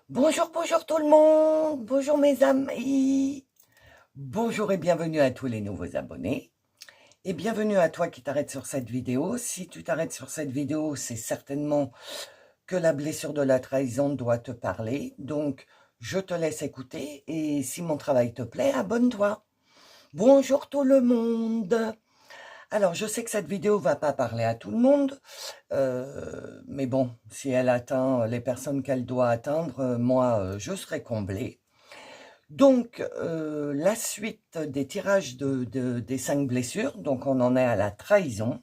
Bonjour, bonjour tout le monde, bonjour mes amis, bonjour et bienvenue à tous les nouveaux abonnés. Et bienvenue à toi qui t'arrêtes sur cette vidéo. Si tu t'arrêtes sur cette vidéo, c'est certainement que la blessure de la trahison doit te parler. Donc, je te laisse écouter et si mon travail te plaît, abonne-toi. Bonjour tout le monde. Alors, je sais que cette vidéo va pas parler à tout le monde, mais bon, si elle atteint les personnes qu'elle doit atteindre, moi, je serai comblée. Donc, la suite des tirages des 5 blessures, donc on en est à la trahison.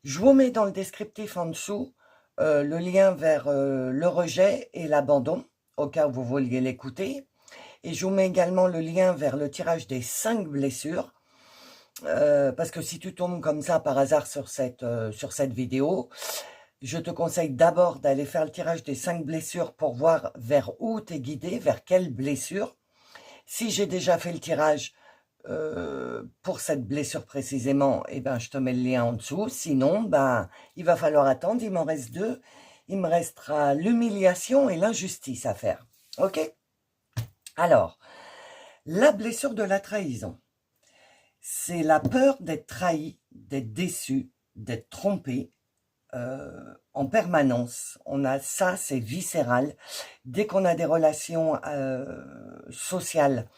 Je vous mets dans le descriptif en dessous le lien vers le rejet et l'abandon, au cas où vous vouliez l'écouter. Et je vous mets également le lien vers le tirage des 5 blessures. Parce que si tu tombes comme ça par hasard sur cette vidéo, je te conseille d'abord d'aller faire le tirage des 5 blessures pour voir vers où tu es guidé, vers quelle blessure. Si j'ai déjà fait le tirage pour cette blessure précisément, eh ben, je te mets le lien en dessous. Sinon, ben, il va falloir attendre. Il m'en reste 2. Il me restera l'humiliation et l'injustice à faire. Ok? Alors, la blessure de la trahison. C'est la peur d'être trahi, d'être déçu, d'être trompé en permanence. On a ça, c'est viscéral. Dès qu'on a des relations sociales,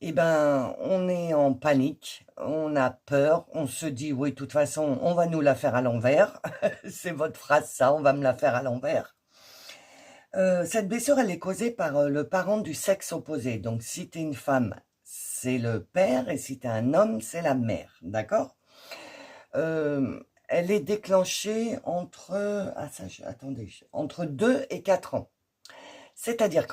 eh ben, on est en panique, on a peur, on se dit, oui, de toute façon, on va nous la faire à l'envers. C'est votre phrase, ça, on va me la faire à l'envers. Cette blessure, elle est causée par le parent du sexe opposé. Donc, si tu es une femme, c'est le père, et si tu es un homme, c'est la mère, d'accord? Elle est déclenchée entre 2 et 4 ans. C'est-à-dire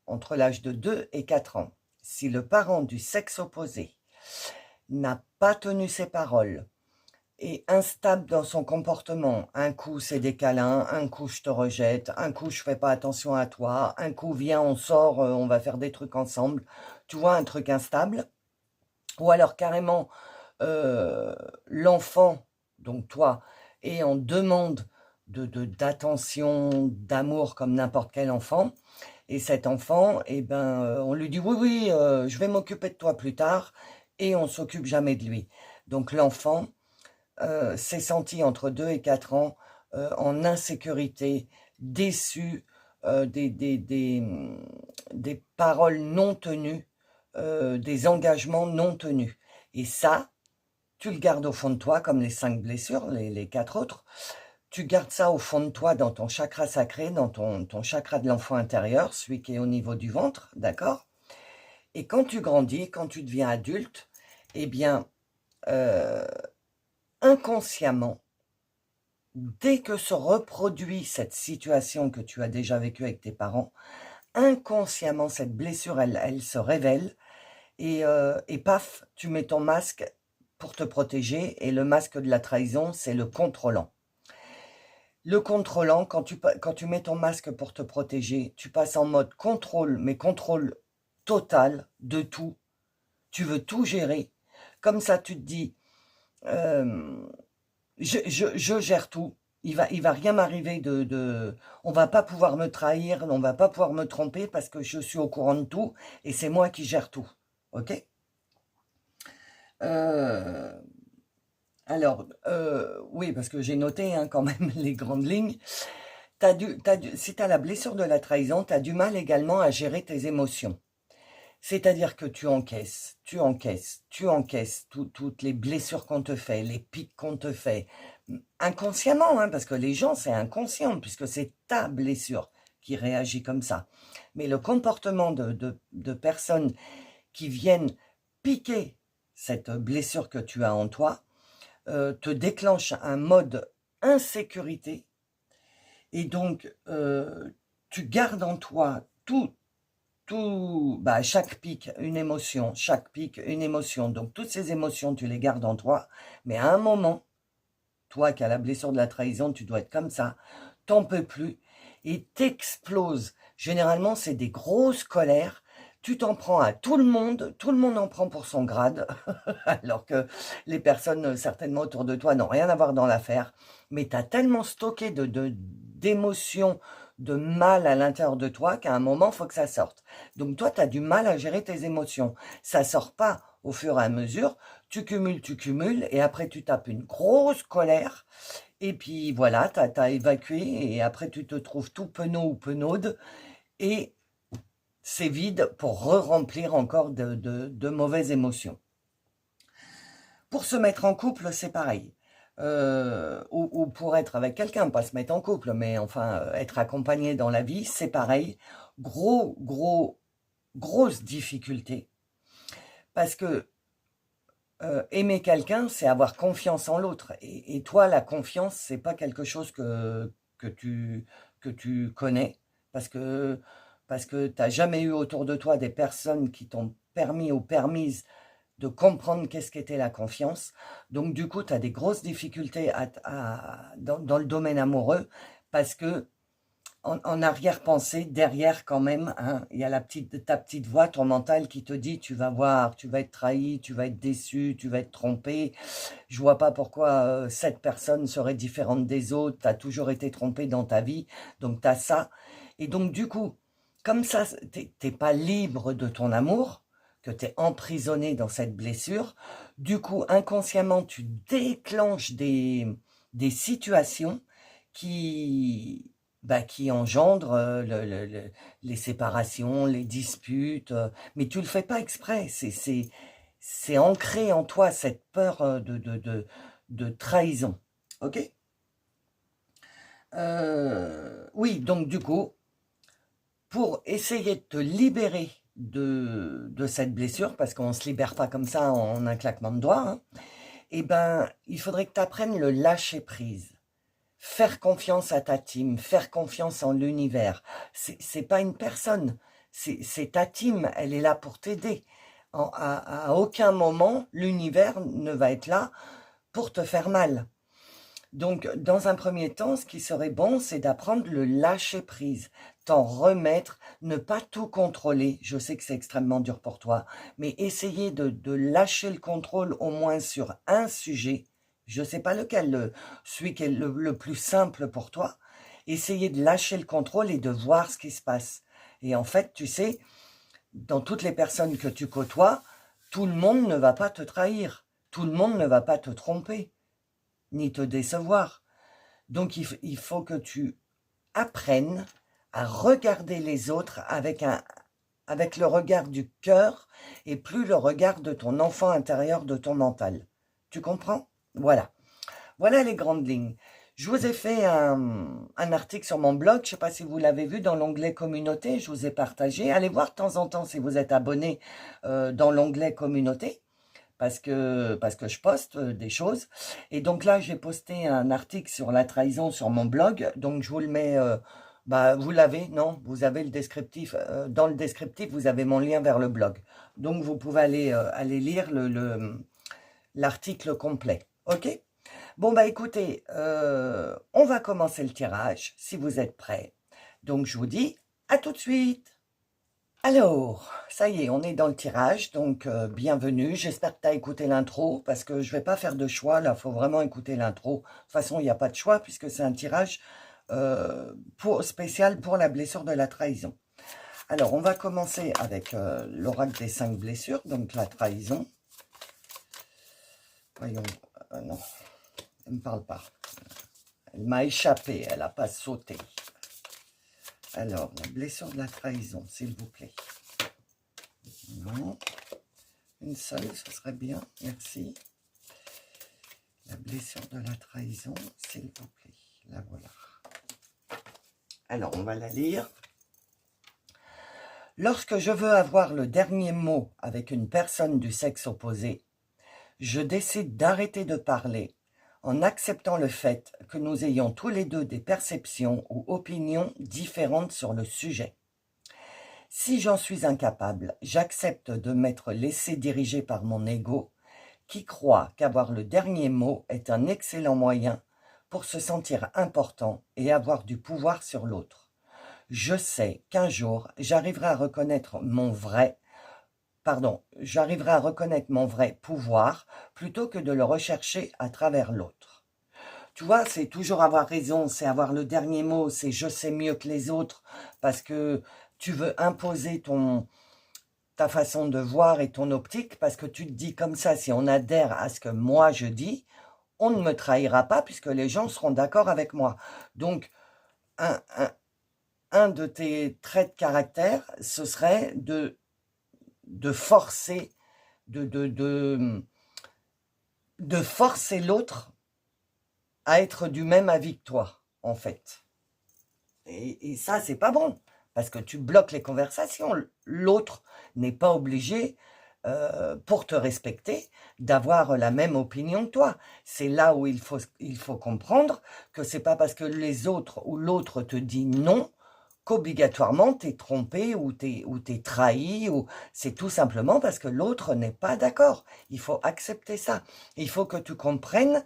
entre l'âge de 2 et 4 ans, si le parent du sexe opposé n'a pas tenu ses paroles, est instable dans son comportement, un coup c'est des câlins, un coup je te rejette, un coup je fais pas attention à toi, un coup viens on sort, on va faire des trucs ensemble, tu vois, un truc instable, ou alors carrément l'enfant, donc toi, est en demande d'attention, d'amour comme n'importe quel enfant, et cet enfant, eh ben, on lui dit oui, oui, je vais m'occuper de toi plus tard, et on s'occupe jamais de lui. Donc l'enfant s'est senti entre 2 et 4 ans en insécurité, déçu des paroles non tenues, des engagements non tenus. Et ça, tu le gardes au fond de toi, comme les 5 blessures, les 4 autres. Tu gardes ça au fond de toi, dans ton chakra sacré, dans ton chakra de l'enfant intérieur, celui qui est au niveau du ventre, d'accord? Et quand tu grandis, quand tu deviens adulte, eh bien, inconsciemment, dès que se reproduit cette situation que tu as déjà vécue avec tes parents, inconsciemment, cette blessure, elle se révèle et paf, tu mets ton masque pour te protéger et le masque de la trahison, c'est le contrôlant. Le contrôlant, quand tu mets ton masque pour te protéger, tu passes en mode contrôle, mais contrôle total de tout. Tu veux tout gérer. Comme ça, tu te dis, je gère tout. Il va rien m'arriver on va pas pouvoir me trahir, on va pas pouvoir me tromper parce que je suis au courant de tout et c'est moi qui gère tout. Ok? Alors, oui, parce que j'ai noté hein, quand même les grandes lignes. Si tu as la blessure de la trahison, tu as du mal également à gérer tes émotions. C'est-à-dire que tu encaisses toutes les blessures qu'on te fait, les pics qu'on te fait, inconsciemment, hein, parce que les gens, c'est inconscient, puisque c'est ta blessure qui réagit comme ça. Mais le comportement de personnes qui viennent piquer cette blessure que tu as en toi, te déclenche un mode insécurité, et donc tu gardes en toi chaque pic, une émotion, chaque pic, une émotion. Donc, toutes ces émotions, tu les gardes en toi. Mais à un moment, toi qui as la blessure de la trahison, tu dois être comme ça. T'en peux plus et t'exploses. Généralement, c'est des grosses colères. Tu t'en prends à tout le monde en prend pour son grade, alors que les personnes certainement autour de toi n'ont rien à voir dans l'affaire. Mais tu as tellement stocké d'émotions, de mal à l'intérieur de toi qu'à un moment, il faut que ça sorte. Donc toi, tu as du mal à gérer tes émotions. Ça sort pas au fur et à mesure. Tu cumules, et après tu tapes une grosse colère. Et puis voilà, tu as évacué, et après tu te trouves tout penaud ou penaude, et c'est vide pour re-remplir encore de mauvaises émotions. Pour se mettre en couple, c'est pareil. Ou pour être avec quelqu'un, pas se mettre en couple, mais enfin être accompagné dans la vie, c'est pareil. Grosse difficulté. Parce que aimer quelqu'un, c'est avoir confiance en l'autre. Et toi, la confiance, c'est pas quelque chose que tu connais. Parce que tu n'as jamais eu autour de toi des personnes qui t'ont permis ou permises de comprendre qu'est-ce qu'était la confiance. Donc du coup, tu as des grosses difficultés dans le domaine amoureux, parce que en arrière-pensée, derrière quand même, hein, il y a ta petite voix, ton mental qui te dit, tu vas voir, tu vas être trahi, tu vas être déçu, tu vas être trompé. Je vois pas pourquoi cette personne serait différente des autres, tu as toujours été trompé dans ta vie, donc tu as ça. Et donc du coup, comme ça, t'es pas libre de ton amour, que tu es emprisonné dans cette blessure, du coup, inconsciemment, tu déclenches des situations qui engendrent les séparations, les disputes, mais tu le fais pas exprès, c'est ancré en toi, cette peur de trahison, ok? Oui, donc du coup, pour essayer de te libérer de cette blessure, parce qu'on ne se libère pas comme ça en un claquement de doigts, hein, eh ben, il faudrait que tu apprennes le lâcher-prise. Faire confiance à ta team, faire confiance en l'univers. C'est pas une personne, c'est ta team, elle est là pour t'aider. À aucun moment, l'univers ne va être là pour te faire mal. Donc, dans un premier temps, ce qui serait bon, c'est d'apprendre le lâcher-prise, t'en remettre, ne pas tout contrôler. Je sais que c'est extrêmement dur pour toi, mais essayer de lâcher le contrôle au moins sur un sujet. Je ne sais pas lequel, celui qui est le plus simple pour toi. Essayer de lâcher le contrôle et de voir ce qui se passe. Et en fait, tu sais, dans toutes les personnes que tu côtoies, tout le monde ne va pas te trahir. Tout le monde ne va pas te tromper ni te décevoir. Donc il faut que tu apprennes à regarder les autres avec le regard du cœur et plus le regard de ton enfant intérieur, de ton mental. Tu comprends? Voilà. Voilà les grandes lignes. Je vous ai fait un article sur mon blog, je ne sais pas si vous l'avez vu, dans l'onglet communauté, je vous ai partagé. Allez voir de temps en temps si vous êtes abonné dans l'onglet communauté. Parce que je poste des choses. Et donc là, j'ai posté un article sur la trahison sur mon blog. Donc je vous le mets, vous l'avez, non? Vous avez le descriptif. Dans le descriptif, vous avez mon lien vers le blog. Donc vous pouvez aller lire l'article complet. Ok? Bon, écoutez, on va commencer le tirage, si vous êtes prêts. Donc je vous dis à tout de suite. Alors, ça y est, on est dans le tirage, donc bienvenue. J'espère que tu as écouté l'intro, parce que je ne vais pas faire de choix, là, il faut vraiment écouter l'intro. De toute façon, il n'y a pas de choix, puisque c'est un tirage spécial pour la blessure de la trahison. Alors, on va commencer avec l'oracle des 5 blessures, donc la trahison. Voyons, non, elle ne me parle pas. Elle m'a échappé, elle n'a pas sauté. Alors, la blessure de la trahison, s'il vous plaît. Non. Une seule, ce serait bien. Merci. La blessure de la trahison, s'il vous plaît. La voilà. Alors, on va la lire. Lorsque je veux avoir le dernier mot avec une personne du sexe opposé, je décide d'arrêter de parler en acceptant le fait que nous ayons tous les deux des perceptions ou opinions différentes sur le sujet. Si j'en suis incapable, j'accepte de m'être laissé diriger par mon ego, qui croit qu'avoir le dernier mot est un excellent moyen pour se sentir important et avoir du pouvoir sur l'autre. Je sais qu'un jour, j'arriverai à reconnaître mon vrai pouvoir plutôt que de le rechercher à travers l'autre. tu vois, c'est toujours avoir raison, c'est avoir le dernier mot, c'est je sais mieux que les autres, parce que tu veux imposer ta façon de voir et ton optique, parce que tu te dis comme ça, si on adhère à ce que moi je dis, on ne me trahira pas, puisque les gens seront d'accord avec moi. Donc, un, un, un de tes traits de caractère, ce serait de forcer, de, de, de, de forcer l'autre à être du même avis que toi, en fait. Et ça, c'est pas bon, parce que tu bloques les conversations. L'autre n'est pas obligé, pour te respecter, d'avoir la même opinion que toi. C'est là où il faut comprendre que c'est pas parce que les autres ou l'autre te dit non qu'obligatoirement t'es trompé ou t'es trahi, ou c'est tout simplement parce que l'autre n'est pas d'accord. Il faut accepter ça. Il faut que tu comprennes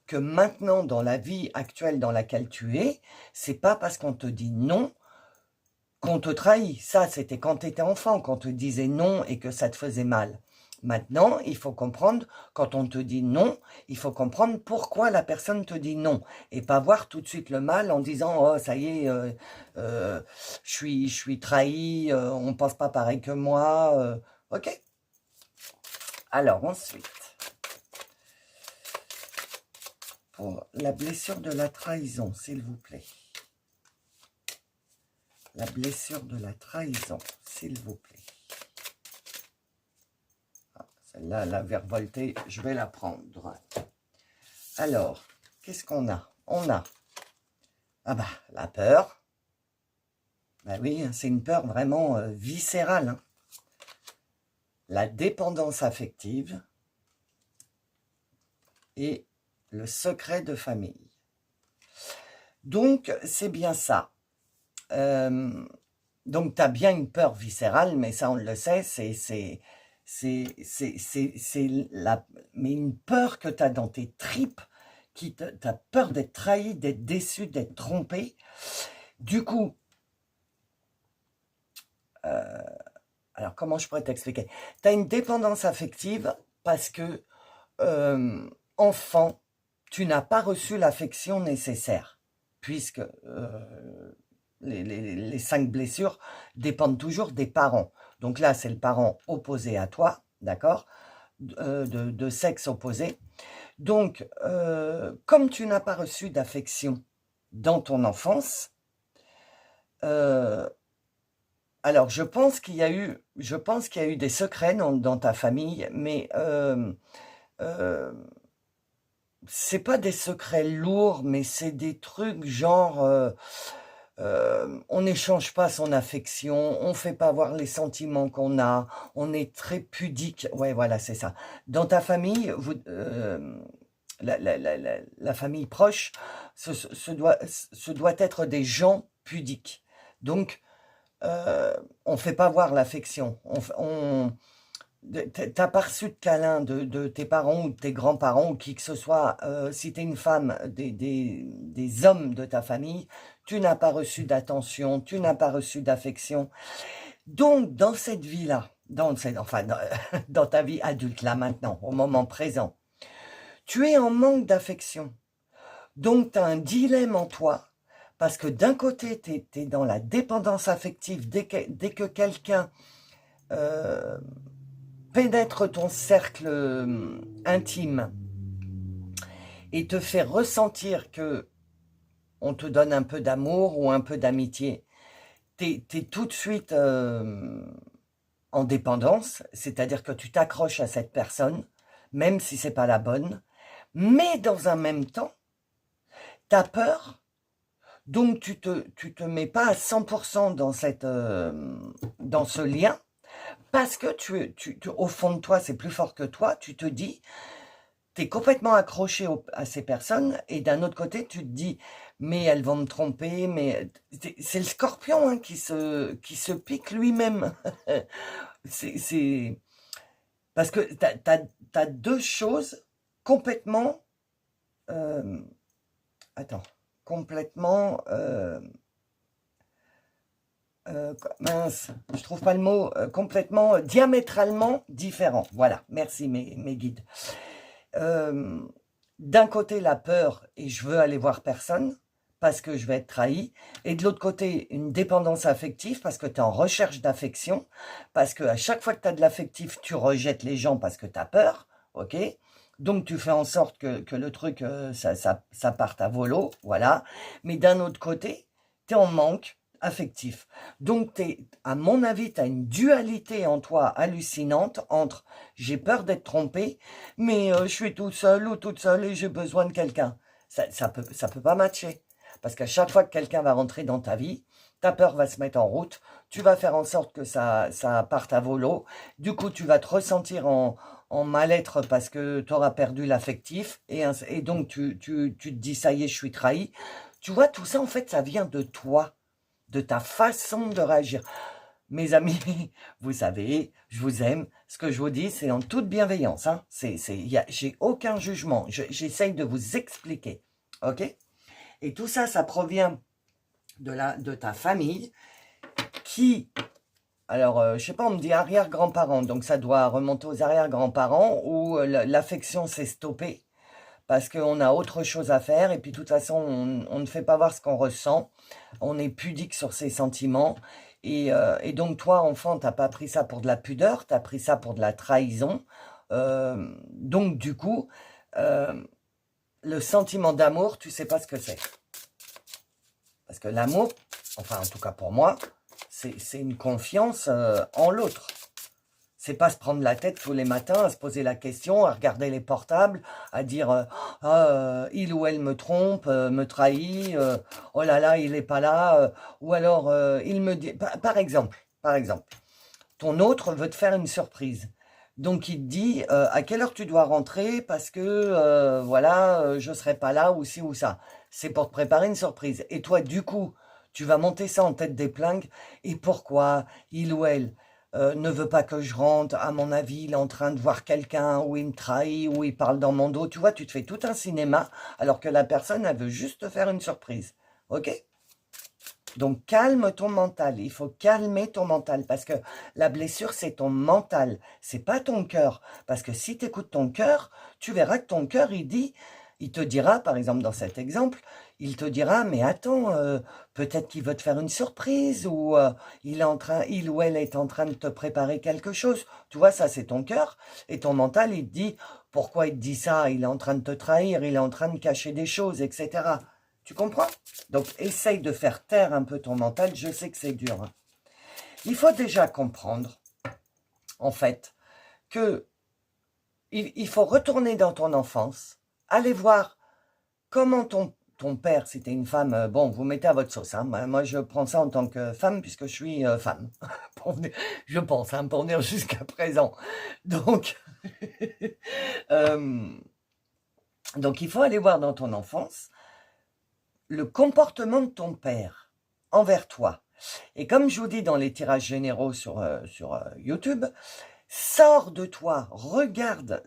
que maintenant, dans la vie actuelle dans laquelle tu es, c'est pas parce qu'on te dit non qu'on te trahit. Ça, c'était quand tu étais enfant, qu'on te disait non et que ça te faisait mal. Maintenant, il faut comprendre, quand on te dit non, il faut comprendre pourquoi la personne te dit non. Et pas voir tout de suite le mal en disant « Oh, ça y est, je suis trahi, on pense pas pareil que moi. Ok. Alors, ensuite, pour la blessure de la trahison, s'il vous plaît. La blessure de la trahison, s'il vous plaît. Celle-là, la vervoltée, je vais la prendre. Alors, qu'est-ce qu'on a? On a, la peur. Ben oui, c'est une peur vraiment viscérale. Hein. La dépendance affective et le secret de famille. Donc, c'est bien ça. Donc, tu as bien une peur viscérale, mais ça, on le sait, mais une peur que tu as dans tes tripes, tu as peur d'être trahi, d'être déçu, d'être trompé. Du coup, alors comment je pourrais t'expliquer? Tu as une dépendance affective parce que, enfant, tu n'as pas reçu l'affection nécessaire, puisque les 5 blessures dépendent toujours des parents. Donc là, c'est le parent opposé à toi, d'accord, de sexe opposé. Donc, comme tu n'as pas reçu d'affection dans ton enfance, alors je pense qu'il y a eu des secrets dans ta famille, mais c'est pas des secrets lourds, mais c'est des trucs genre on n'échange pas son affection, on fait pas voir les sentiments qu'on a, on est très pudique. Ouais, voilà, c'est ça. Dans ta famille, la famille proche, ce doit être des gens pudiques. Donc, on fait pas voir l'affection. T'as pas reçu de câlin de tes parents ou de tes grands-parents ou qui que ce soit, si tu es une femme, des hommes de ta famille, tu n'as pas reçu d'attention, tu n'as pas reçu d'affection. Donc, dans cette vie-là, dans ta vie adulte, là maintenant, au moment présent, tu es en manque d'affection. Donc, tu as un dilemme en toi, parce que d'un côté, tu es dans la dépendance affective dès que quelqu'un pénètre ton cercle intime et te fait ressentir que on te donne un peu d'amour ou un peu d'amitié, t'es tout de suite en dépendance, c'est-à-dire que tu t'accroches à cette personne, même si c'est pas la bonne, mais dans un même temps, tu as peur, donc tu te mets pas à 100% dans ce lien, parce que au fond de toi, c'est plus fort que toi, tu te dis, tu es complètement accroché à ces personnes, et d'un autre côté, tu te dis, mais elles vont me tromper, mais c'est le scorpion hein, qui se pique lui-même. c'est parce que t'as deux choses complètement, attends, complètement, mince, je trouve pas le mot, complètement, diamétralement différents. Voilà, merci mes guides. d'un côté la peur et je veux aller voir personne parce que je vais être trahi, et de l'autre côté une dépendance affective parce que tu es en recherche d'affection, parce que à chaque fois que tu as de l'affectif, tu rejettes les gens parce que tu as peur, ok? Donc tu fais en sorte que le truc, ça parte à volo, voilà. Mais d'un autre côté, tu es en manque affectif. Donc à mon avis, tu as une dualité en toi hallucinante entre j'ai peur d'être trompé, mais je suis tout seul ou toute seule et j'ai besoin de quelqu'un. Ça peut pas matcher. Parce qu'à chaque fois que quelqu'un va rentrer dans ta vie, ta peur va se mettre en route, tu vas faire en sorte que ça parte à volo, du coup tu vas te ressentir en mal-être parce que tu auras perdu l'affectif, et donc tu te dis ça y est, je suis trahi. Tu vois, tout ça en fait, ça vient de toi, de ta façon de réagir. Mes amis, vous savez, je vous aime. Ce que je vous dis, c'est en toute bienveillance. Hein. J'ai aucun jugement. J'essaye de vous expliquer. Ok? Et tout ça, ça provient de ta famille qui, alors, je sais pas, on me dit arrière-grands-parents, donc ça doit remonter aux arrière-grands-parents où l'affection s'est stoppée parce qu'on a autre chose à faire et puis de toute façon, on ne fait pas voir ce qu'on ressent, on est pudique sur ses sentiments et donc toi, enfant, t'as pas pris ça pour de la pudeur, t'as pris ça pour de la trahison. Donc du coup, le sentiment d'amour, tu sais pas ce que c'est. Parce que l'amour, enfin en tout cas pour moi, c'est une confiance en l'autre. C'est pas se prendre la tête tous les matins à se poser la question, à regarder les portables, à dire il ou elle me trompe, me trahit, oh là là, il est pas là, ou alors il me dit, par exemple, ton autre veut te faire une surprise. Donc il te dit à quelle heure tu dois rentrer parce que voilà, je serai pas là ou ci ou ça. C'est pour te préparer une surprise. Et toi, du coup, tu vas monter ça en tête d'épingle. Et pourquoi il ou elle ne veut pas que je rentre? À mon avis, il est en train de voir quelqu'un, ou il me trahit, ou il parle dans mon dos. Tu vois, tu te fais tout un cinéma alors que la personne, elle veut juste te faire une surprise. Ok? Donc, calme ton mental. Il faut calmer ton mental parce que la blessure, c'est ton mental. C'est pas ton cœur. Parce que si tu écoutes ton cœur, tu verras que ton cœur, il te dira, par exemple, dans cet exemple, il te dira, mais attends, peut-être qu'il veut te faire une surprise ou il ou elle est en train de te préparer quelque chose. Tu vois, ça, c'est ton cœur. Et ton mental, il te dit, pourquoi il te dit ça? Il est en train de te trahir, il est en train de cacher des choses, etc. Tu comprends? Donc, essaye de faire taire un peu ton mental. Je sais que c'est dur. Hein. Il faut déjà comprendre, en fait, que il faut retourner dans ton enfance, aller voir comment ton père, si tu es une femme, bon, vous mettez à votre sauce. Hein, moi, je prends ça en tant que femme, puisque je suis femme. Je pense, hein, pour venir jusqu'à présent. Donc, donc, il faut aller voir dans ton enfance le comportement de ton père envers toi. Et comme je vous dis dans les tirages généraux sur YouTube, sors de toi, regarde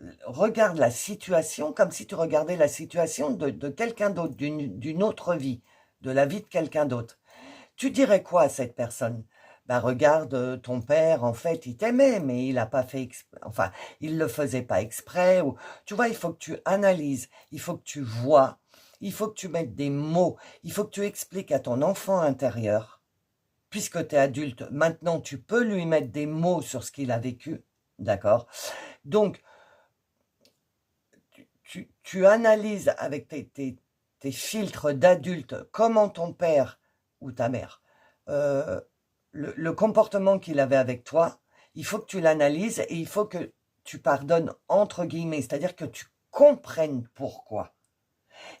la situation comme si tu regardais la situation de quelqu'un d'autre, d'une autre vie, de la vie de quelqu'un d'autre. Tu dirais quoi à cette personne? Ben regarde, ton père, en fait, il t'aimait, mais il a pas fait enfin, il le faisait pas exprès. Ou, tu vois, il faut que tu analyses, il faut que tu vois, il faut que tu mettes des mots, il faut que tu expliques à ton enfant intérieur, puisque tu es adulte, maintenant tu peux lui mettre des mots sur ce qu'il a vécu, d'accord? Donc, tu analyses avec tes filtres d'adulte comment ton père ou ta mère, le comportement qu'il avait avec toi, il faut que tu l'analyses et il faut que tu pardonnes entre guillemets, c'est-à-dire que tu comprennes pourquoi.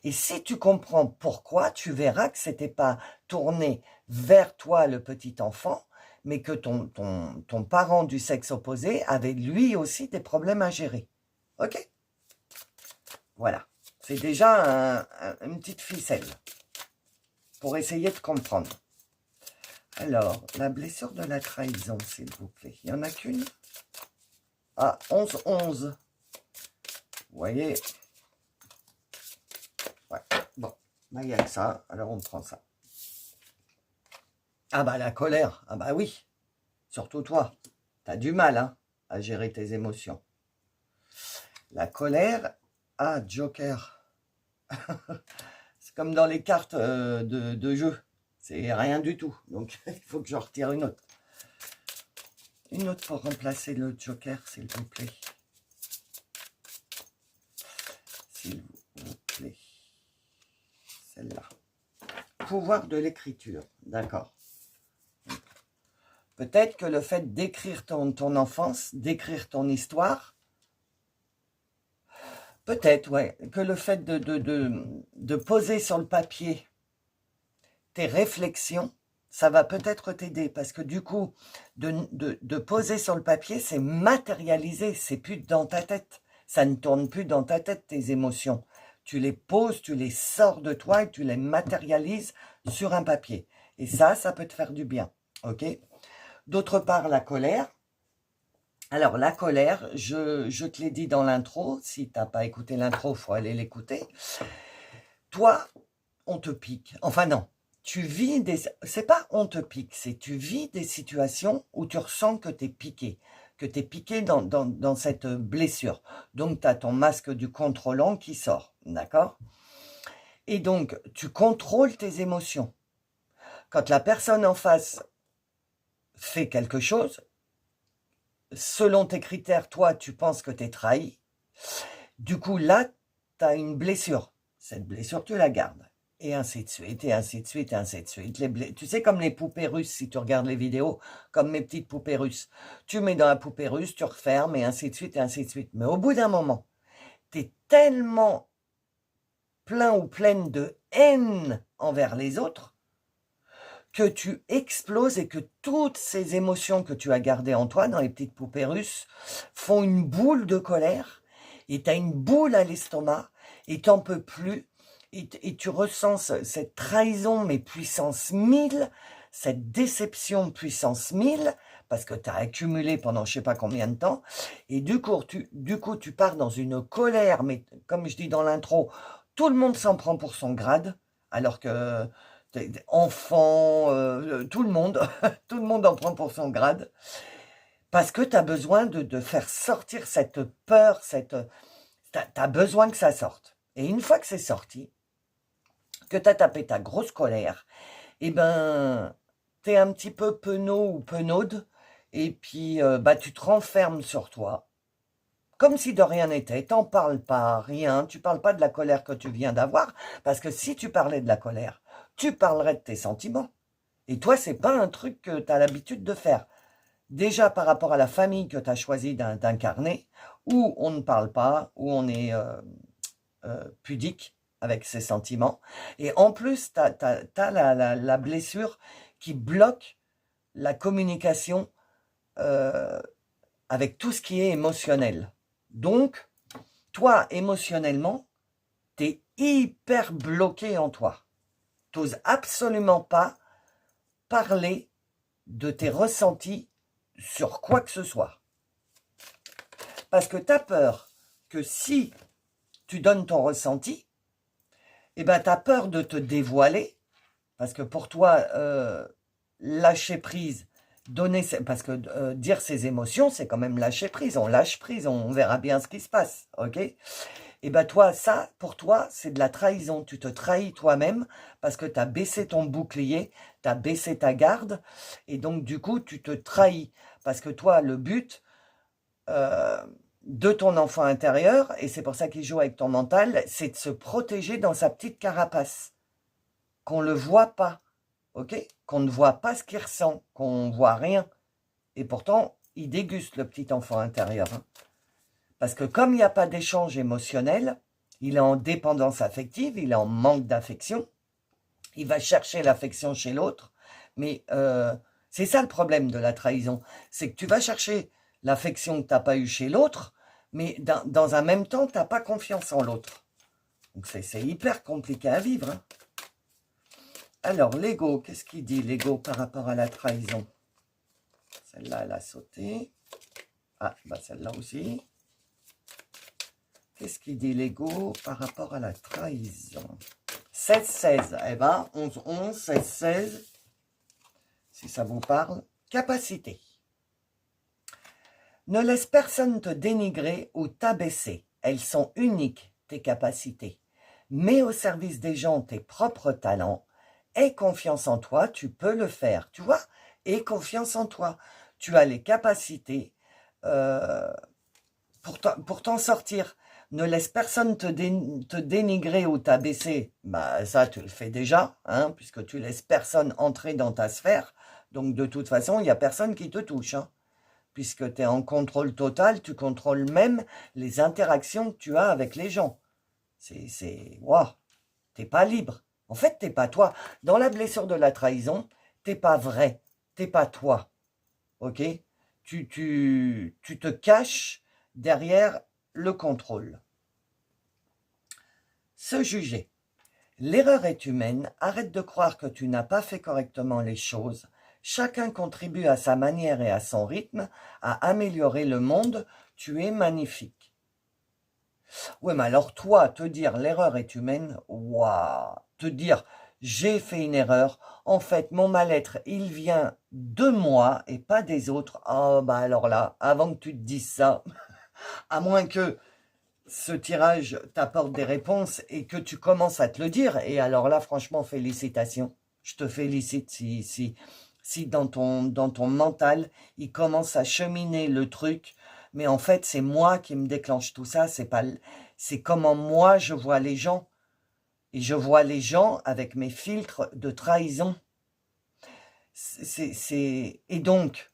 Et si tu comprends pourquoi, tu verras que c'était pas tourné vers toi, le petit enfant, mais que ton parent du sexe opposé avait lui aussi des problèmes à gérer. Ok? Voilà. C'est déjà une petite ficelle pour essayer de comprendre. Alors, la blessure de la trahison, s'il vous plaît. Il n'y en a qu'une? Ah, 11-11. Vous voyez? Ouais. Bon, il n'y a que ça. Alors, on prend ça. Ah bah, la colère. Ah bah oui. Surtout toi. Tu as du mal hein, à gérer tes émotions. La colère. Ah, Joker. C'est comme dans les cartes de jeu. C'est rien du tout. Donc, il faut que je retire une autre. Une autre pour remplacer le joker, s'il vous plaît. S'il vous plaît. Celle-là. Pouvoir de l'écriture. D'accord. Peut-être que le fait d'écrire ton enfance, d'écrire ton histoire, peut-être, ouais, que le fait de poser sur le papier tes réflexions, ça va peut-être t'aider, parce que du coup, de poser sur le papier, c'est matérialisé, c'est plus dans ta tête. Ça ne tourne plus dans ta tête, tes émotions. Tu les poses, tu les sors de toi et tu les matérialises sur un papier. Et ça peut te faire du bien, ok? D'autre part, la colère. Alors, la colère, je te l'ai dit dans l'intro. Si tu n'as pas écouté l'intro, il faut aller l'écouter. Toi, on te pique. Enfin, non. Tu vis des... C'est pas on te pique, c'est tu vis des situations où tu ressens que tu es piqué. Que tu es piqué dans cette blessure. Donc, tu as ton masque du contrôlant qui sort. D'accord? Et donc, tu contrôles tes émotions. Quand la personne en face fait quelque chose, selon tes critères, toi, tu penses que tu es trahi. Du coup, là, tu as une blessure. Cette blessure, tu la gardes. Et ainsi de suite, et ainsi de suite, et ainsi de suite. Tu sais, comme les poupées russes, si tu regardes les vidéos, comme mes petites poupées russes. Tu mets dans la poupée russe, tu refermes, et ainsi de suite, et ainsi de suite. Mais au bout d'un moment, tu es tellement plein ou pleine de haine envers les autres que tu exploses et que toutes ces émotions que tu as gardées en toi, dans les petites poupées russes, font une boule de colère, et tu as une boule à l'estomac, et tu n'en peux plus, et tu ressens cette trahison, mais puissance 1000, cette déception puissance 1000, parce que tu as accumulé pendant je ne sais pas combien de temps, et du coup, tu pars dans une colère, mais comme je dis dans l'intro, tout le monde s'en prend pour son grade, alors que enfants, tout le monde, tout le monde en prend pour son grade, parce que tu as besoin de faire sortir cette peur, t'as besoin que ça sorte. Et une fois que c'est sorti, que tu as tapé ta grosse colère, eh ben, tu es un petit peu penaud ou penaude, et puis tu te renfermes sur toi, comme si de rien n'était, t'en parles pas, rien, tu parles pas de la colère que tu viens d'avoir, parce que si tu parlais de la colère, tu parlerais de tes sentiments. Et toi, c'est pas un truc que tu as l'habitude de faire. Déjà par rapport à la famille que tu as choisi d'incarner, où on ne parle pas, où on est pudique avec ses sentiments. Et en plus, tu as la blessure qui bloque la communication avec tout ce qui est émotionnel. Donc, toi, émotionnellement, tu es hyper bloqué en toi. Tu n'oses absolument pas parler de tes ressentis sur quoi que ce soit. Parce que tu as peur que si tu donnes ton ressenti, eh ben, tu as peur de te dévoiler, parce que pour toi, lâcher prise, parce que dire ses émotions, c'est quand même lâcher prise. On lâche prise, on verra bien ce qui se passe, ok? Et bien toi, ça, pour toi, c'est de la trahison. Tu te trahis toi-même parce que tu as baissé ton bouclier, tu as baissé ta garde, et donc du coup, tu te trahis. Parce que toi, le but de ton enfant intérieur, et c'est pour ça qu'il joue avec ton mental, c'est de se protéger dans sa petite carapace. Qu'on ne le voit pas, ok? Qu'on ne voit pas ce qu'il ressent, qu'on ne voit rien. Et pourtant, il déguste le petit enfant intérieur, hein. Parce que comme il n'y a pas d'échange émotionnel, il est en dépendance affective, il est en manque d'affection, il va chercher l'affection chez l'autre, mais c'est ça le problème de la trahison, c'est que tu vas chercher l'affection que tu n'as pas eue chez l'autre, mais dans un même temps, tu n'as pas confiance en l'autre. Donc c'est hyper compliqué à vivre, hein. Alors, l'ego, qu'est-ce qu'il dit, l'ego, par rapport à la trahison? Celle-là, elle a sauté. Ah, bah celle-là aussi. Qu'est-ce qu'il dit l'ego par rapport à la trahison? 16-16, eh ben, 11-11, 16-16, si ça vous parle. Capacité. Ne laisse personne te dénigrer ou t'abaisser. Elles sont uniques, tes capacités. Mets au service des gens tes propres talents. Aie confiance en toi, tu peux le faire. Tu vois? Aie confiance en toi. Tu as les capacités pour t'en sortir. Ne laisse personne te dénigrer ou t'abaisser. Bah, ça, tu le fais déjà, hein, puisque tu laisses personne entrer dans ta sphère. Donc, de toute façon, il n'y a personne qui te touche, hein, puisque tu es en contrôle total. Tu contrôles même les interactions que tu as avec les gens. Waouh, t'es pas libre. En fait, t'es pas toi. Dans la blessure de la trahison, t'es pas vrai. T'es pas toi. Ok? Tu te caches derrière le contrôle. Se juger. L'erreur est humaine. Arrête de croire que tu n'as pas fait correctement les choses. Chacun contribue à sa manière et à son rythme à améliorer le monde. Tu es magnifique. Oui, mais alors toi, te dire l'erreur est humaine, waouh, te dire j'ai fait une erreur, en fait mon mal-être il vient de moi et pas des autres. Oh bah alors là, avant que tu te dises ça, à moins que ce tirage t'apporte des réponses et que tu commences à te le dire, et alors là franchement félicitations, je te félicite si dans ton mental il commence à cheminer le truc. Mais en fait, c'est moi qui me déclenche tout ça. C'est comment moi je vois les gens. Et je vois les gens avec mes filtres de trahison. Et donc,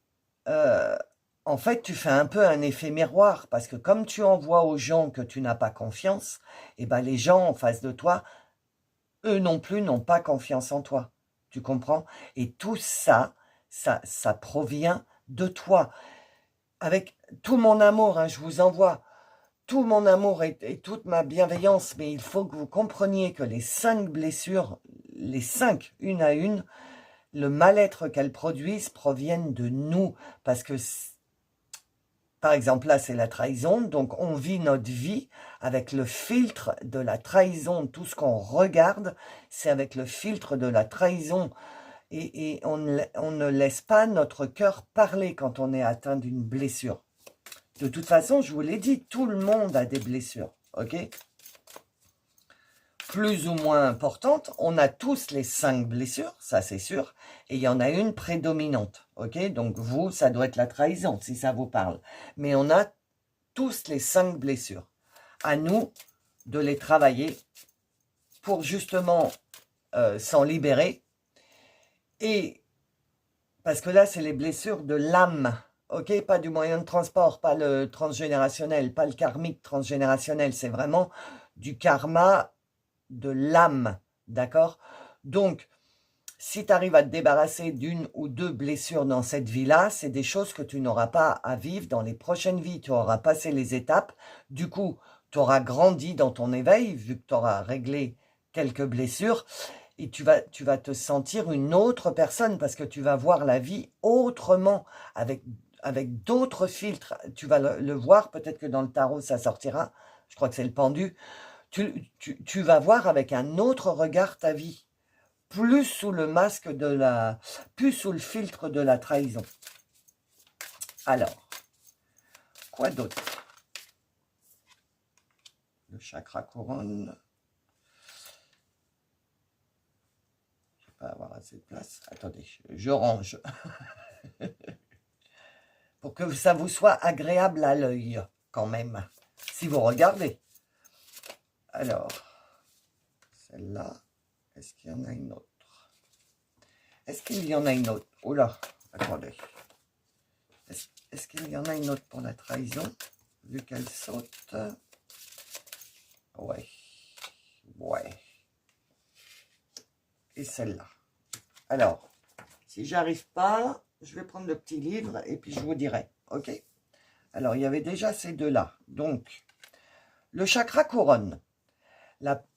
en fait, tu fais un peu un effet miroir. Parce que comme tu envoies aux gens que tu n'as pas confiance, et ben les gens en face de toi, eux non plus n'ont pas confiance en toi. Tu comprends? Et tout ça provient de toi. Avec tout mon amour, hein, je vous envoie tout mon amour et toute ma bienveillance, mais il faut que vous compreniez que les 5 blessures, les 5, une à une, le mal-être qu'elles produisent proviennent de nous. Parce que, par exemple, là, c'est la trahison, donc on vit notre vie avec le filtre de la trahison. Tout ce qu'on regarde, c'est avec le filtre de la trahison. Et on ne laisse pas notre cœur parler quand on est atteint d'une blessure. De toute façon, je vous l'ai dit, tout le monde a des blessures, ok? Plus ou moins importantes, on a tous les 5 blessures, ça c'est sûr, et il y en a une prédominante, ok? Donc vous, ça doit être la trahison, si ça vous parle. Mais on a tous les 5 blessures. À nous de les travailler pour justement s'en libérer. Et parce que là, c'est les blessures de l'âme. Ok, pas du moyen de transport, pas le transgénérationnel, pas le karmique transgénérationnel. C'est vraiment du karma de l'âme. D'accord? Donc, si tu arrives à te débarrasser d'une ou deux blessures dans cette vie-là, c'est des choses que tu n'auras pas à vivre dans les prochaines vies. Tu auras passé les étapes. Du coup, tu auras grandi dans ton éveil, vu que tu auras réglé quelques blessures. Et tu vas te sentir une autre personne parce que tu vas voir la vie autrement, avec d'autres filtres. Tu vas le voir, peut-être que dans le tarot, ça sortira. Je crois que c'est le pendu. Tu vas voir avec un autre regard ta vie. Plus sous le masque plus sous le filtre de la trahison. Alors, quoi d'autre? Le chakra couronne. Pas avoir assez de place. Attendez, je range. Pour que ça vous soit agréable à l'œil, quand même. Si vous regardez. Alors, celle-là, est-ce qu'il y en a une autre? Est-ce qu'il y en a une autre? Oh là, attendez. Est-ce qu'il y en a une autre pour la trahison? Vu qu'elle saute. Ouais. Ouais. Et celle-là. Alors, si j'arrive pas, je vais prendre le petit livre et puis je vous dirai. Ok? Alors, il y avait déjà ces deux-là. Donc, le chakra couronne.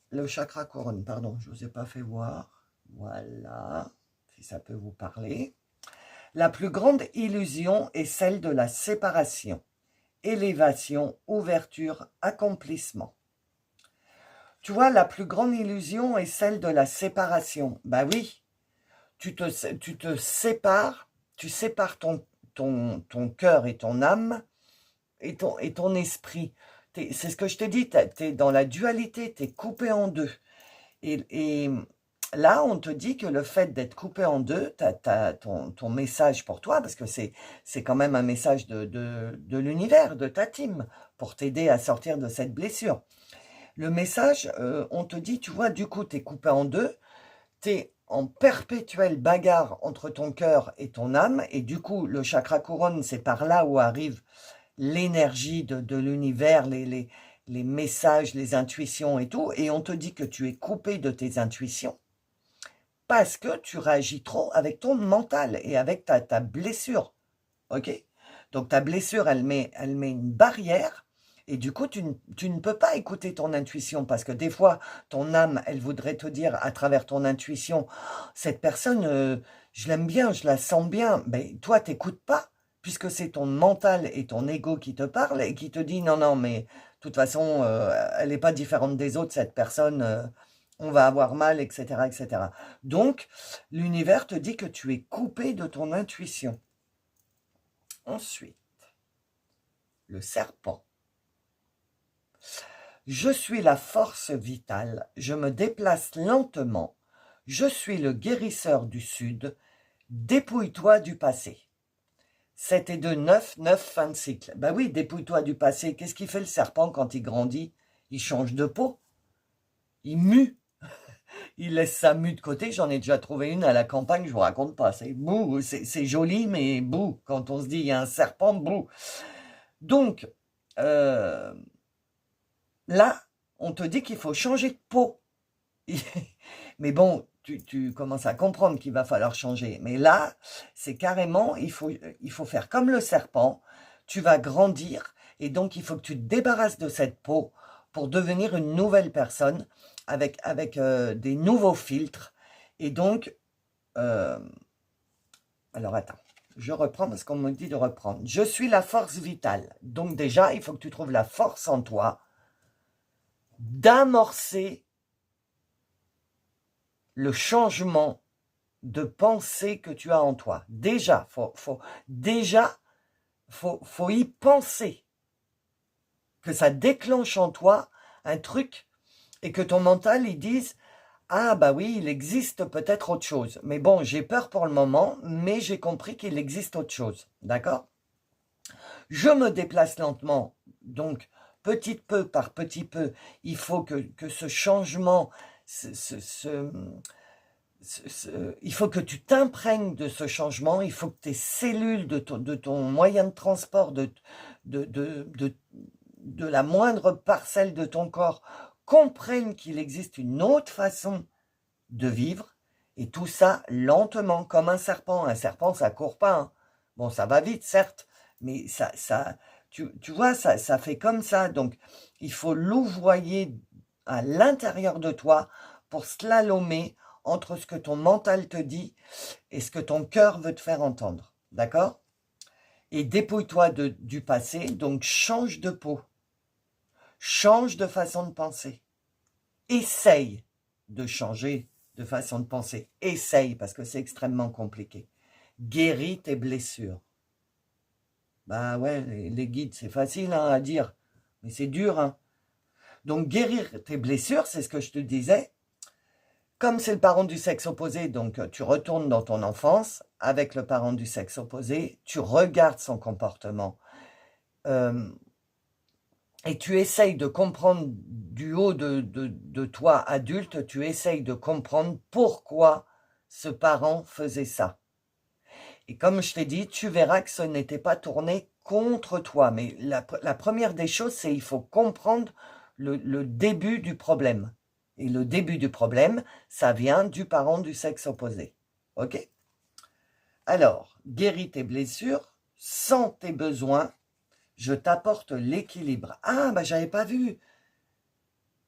Le chakra couronne, pardon, je ne vous ai pas fait voir. Voilà, si ça peut vous parler. La plus grande illusion est celle de la séparation. Élévation, ouverture, accomplissement. Tu vois, la plus grande illusion est celle de la séparation. Bah oui, tu te sépares, tu sépares ton cœur et ton âme et ton esprit. C'est ce que je t'ai dit, tu es dans la dualité, tu es coupé en deux. Et là, on te dit que le fait d'être coupé en deux, ton message pour toi, parce que c'est quand même un message de l'univers, de ta team, pour t'aider à sortir de cette blessure. Le message, on te dit, tu vois, du coup, tu es coupé en deux, tu es en perpétuelle bagarre entre ton cœur et ton âme, et du coup, le chakra couronne, c'est par là où arrive l'énergie de l'univers, les messages, les intuitions et tout, et on te dit que tu es coupé de tes intuitions parce que tu réagis trop avec ton mental et avec ta blessure, ok? Donc ta blessure, elle met une barrière, et du coup, tu ne peux pas écouter ton intuition, parce que des fois, ton âme, elle voudrait te dire à travers ton intuition, cette personne, je l'aime bien, je la sens bien, mais toi, t'écoutes pas, puisque c'est ton mental et ton ego qui te parlent et qui te dit, non, non, mais de toute façon, elle n'est pas différente des autres, cette personne, on va avoir mal, etc., etc. Donc, l'univers te dit que tu es coupé de ton intuition. Ensuite, le serpent. Je suis la force vitale, je me déplace lentement, je suis le guérisseur du Sud, dépouille-toi du passé. 7 et 2, 9, 9, fin de cycle. Ben oui, dépouille-toi du passé. Qu'est-ce qu'il fait le serpent quand il grandit? Il change de peau, il mue, il laisse sa mue de côté. J'en ai déjà trouvé une à la campagne, je vous raconte pas, c'est bouh, c'est joli, mais bouh, quand on se dit il y a un serpent, bouh. Donc, là, on te dit qu'il faut changer de peau. Mais bon, tu commences à comprendre qu'il va falloir changer. Mais là, c'est carrément, il faut faire comme le serpent. Tu vas grandir et donc il faut que tu te débarrasses de cette peau pour devenir une nouvelle personne avec des nouveaux filtres. Et donc, alors attends, je reprends parce qu'on me dit de reprendre. Je suis la force vitale. Donc déjà, il faut que tu trouves la force en toi d'amorcer le changement de pensée que tu as en toi. Déjà, faut y penser, que ça déclenche en toi un truc et que ton mental il dise ah bah oui, il existe peut-être autre chose. Mais bon, j'ai peur pour le moment, mais j'ai compris qu'il existe autre chose. D'accord? Je me déplace lentement, donc petit peu par petit peu, il faut que ce changement, il faut que tu t'imprègnes de ce changement, il faut que tes cellules de ton moyen de transport, de la moindre parcelle de ton corps, comprennent qu'il existe une autre façon de vivre, et tout ça lentement, comme un serpent. Un serpent, ça court pas, hein. Bon, ça va vite, certes, mais tu vois, ça fait comme ça. Donc, il faut louvoyer à l'intérieur de toi pour slalomer entre ce que ton mental te dit et ce que ton cœur veut te faire entendre. D'accord? Et dépouille-toi du passé, donc change de peau. Change de façon de penser. Essaye de changer de façon de penser. Essaye, parce que c'est extrêmement compliqué. Guéris tes blessures. Bah ouais, les guides, c'est facile hein, à dire, mais c'est dur. Hein. Donc guérir tes blessures, c'est ce que je te disais. Comme c'est le parent du sexe opposé, donc tu retournes dans ton enfance avec le parent du sexe opposé, tu regardes son comportement. Et tu essayes de comprendre du haut de toi adulte, tu essayes de comprendre pourquoi ce parent faisait ça. Et comme je t'ai dit, tu verras que ce n'était pas tourné contre toi. Mais la première des choses, c'est qu'il faut comprendre le début du problème. Et le début du problème, ça vient du parent du sexe opposé. Ok? Alors, guéris tes blessures, sens tes besoins, je t'apporte l'équilibre. Ah, bah j'avais pas vu.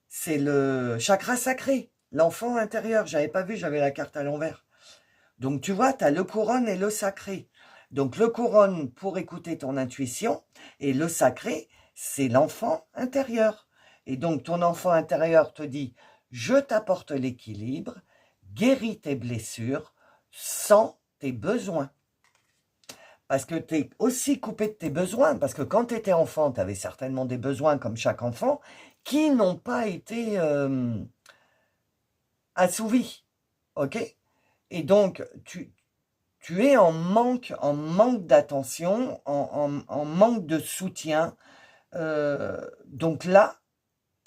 C'est le chakra sacré, l'enfant intérieur. J'avais pas vu, j'avais la carte à l'envers. Donc tu vois, tu as le couronne et le sacré. Donc le couronne pour écouter ton intuition et le sacré, c'est l'enfant intérieur. Et donc ton enfant intérieur te dit, je t'apporte l'équilibre, guéris tes blessures, sens tes besoins. parce que tu es aussi coupé de tes besoins, parce que quand tu étais enfant, tu avais certainement des besoins comme chaque enfant, qui n'ont pas été assouvis, ok? Et donc, tu es en manque d'attention, en manque de soutien. Donc là,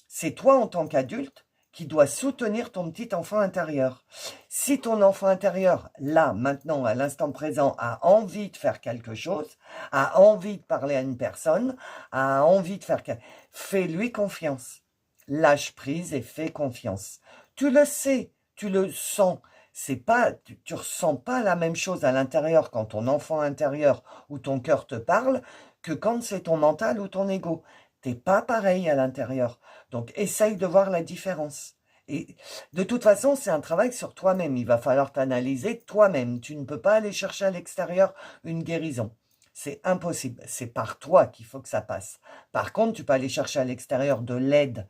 c'est toi en tant qu'adulte qui dois soutenir ton petit enfant intérieur. Si ton enfant intérieur, là, maintenant, à l'instant présent, a envie de faire quelque chose, a envie de parler à une personne, a envie de faire fais-lui confiance. Lâche prise et fais confiance. Tu le sais, tu le sens. C'est pas, tu ressens pas la même chose à l'intérieur quand ton enfant intérieur ou ton cœur te parle que quand c'est ton mental ou ton ego. T'es pas pareil à l'intérieur. Donc, essaye de voir la différence. Et de toute façon, c'est un travail sur toi-même. Il va falloir t'analyser toi-même. Tu ne peux pas aller chercher à l'extérieur une guérison. C'est impossible. C'est par toi qu'il faut que ça passe. Par contre, tu peux aller chercher à l'extérieur de l'aide,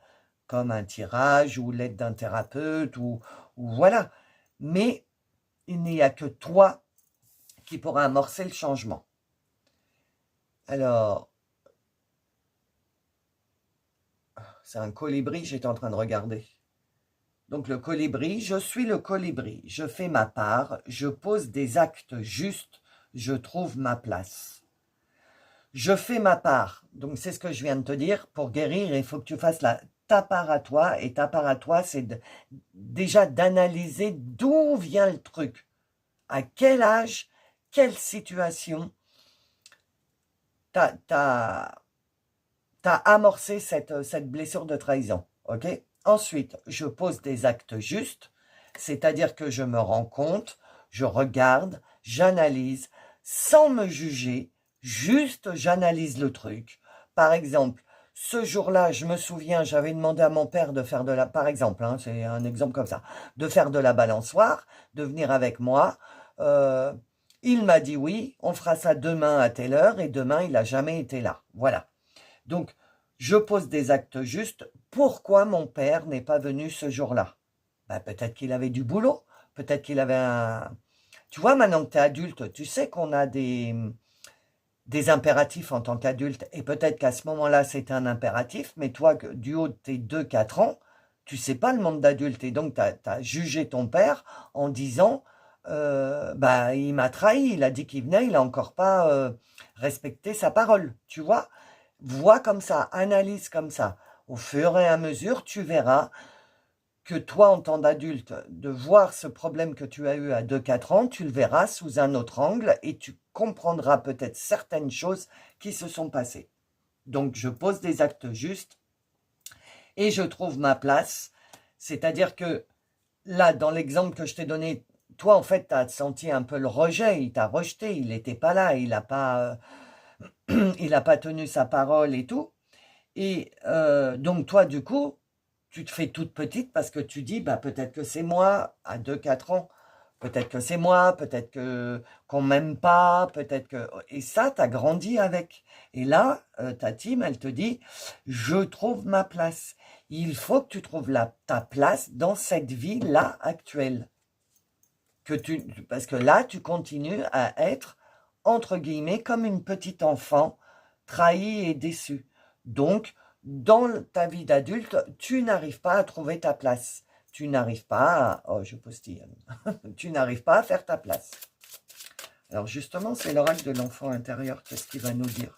comme un tirage ou l'aide d'un thérapeute ou voilà. Mais il n'y a que toi qui pourra amorcer le changement. Alors, c'est un colibri, j'étais en train de regarder. Donc le colibri, je suis le colibri, je fais ma part, je pose des actes justes, je trouve ma place. Je fais ma part, donc c'est ce que je viens de te dire, pour guérir, il faut que tu fasses ta part à toi, et ta part à toi, c'est déjà d'analyser d'où vient le truc, à quel âge, quelle situation t'as amorcé cette blessure de trahison, ok? Ensuite, je pose des actes justes, c'est-à-dire que je me rends compte, je regarde, j'analyse, sans me juger, juste j'analyse le truc. Par exemple, ce jour-là, je me souviens, j'avais demandé à mon père de faire par exemple, hein, c'est un exemple comme ça, de faire de la balançoire, de venir avec moi. Il m'a dit oui, on fera ça demain à telle heure, et demain, il n'a jamais été là. Voilà. Donc, je pose des actes justes. Pourquoi mon père n'est pas venu ce jour-là? Ben, peut-être qu'il avait du boulot. Peut-être qu'il avait un... Tu vois, maintenant que tu es adulte, tu sais qu'on a des impératifs en tant qu'adulte. Et peut-être qu'à ce moment-là, c'était un impératif. Mais toi, du haut de tes 2-4 ans, tu sais pas le monde d'adulte. Et donc, tu as jugé ton père en disant, bah, il m'a trahi. Il a dit qu'il venait. Il n'a encore pas respecté sa parole. Tu vois? Vois comme ça, analyse comme ça. Au fur et à mesure, tu verras que toi, en tant d'adulte, de voir ce problème que tu as eu à 2-4 ans, tu le verras sous un autre angle et tu comprendras peut-être certaines choses qui se sont passées. Donc, je pose des actes justes et je trouve ma place. C'est-à-dire que là, dans l'exemple que je t'ai donné, toi, en fait, tu as senti un peu le rejet. Il t'a rejeté, il n'était pas là, il n'a pas, il a pas tenu sa parole et tout. Et donc toi, du coup, tu te fais toute petite parce que tu dis, bah, peut-être que c'est moi, à 2-4 ans, peut-être que c'est moi, peut-être que qu'on m'aime pas, peut-être que... Et ça, tu as grandi avec. Et là, ta team, elle te dit, je trouve ma place. Il faut que tu trouves ta place dans cette vie-là actuelle. Parce que là, tu continues à être, entre guillemets, comme une petite enfant, trahie et déçue. Donc, dans ta vie d'adulte, tu n'arrives pas à trouver ta place. Tu n'arrives pas à... Oh, je postille. Tu n'arrives pas à faire ta place. Alors justement, c'est l'oracle de l'enfant intérieur. Qu'est-ce qu'il va nous dire?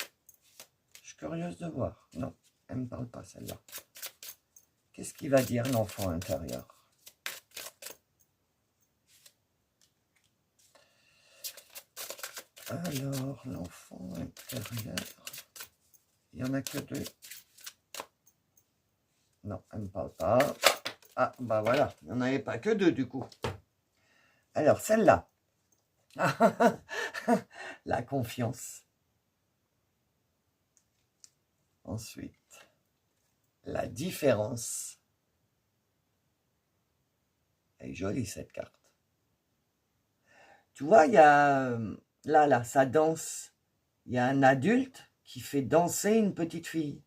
Je suis curieuse de voir. Non, elle ne me parle pas celle-là. Qu'est-ce qu'il va dire l'enfant intérieur? Alors, l'enfant intérieur, il n'y en a que deux. Non, elle ne me parle pas. Ah, bah voilà, il n'y en avait pas que deux du coup. Alors, celle-là. La confiance. Ensuite, la différence. Elle est jolie cette carte. Tu vois, il y a... Là, ça danse. Il y a un adulte qui fait danser une petite fille.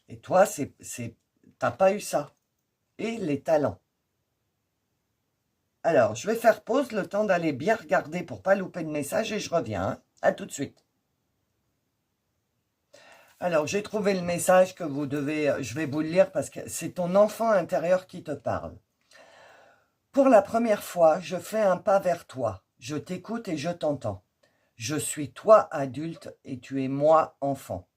Et toi, t'as pas eu ça. Et les talents. Alors, je vais faire pause, le temps d'aller bien regarder pour pas louper de message et je reviens. Hein. À tout de suite. Alors, j'ai trouvé le message que vous devez... Je vais vous le lire parce que c'est ton enfant intérieur qui te parle. Pour la première fois, je fais un pas vers toi. Je t'écoute et je t'entends. Je suis toi adulte et tu es moi enfant.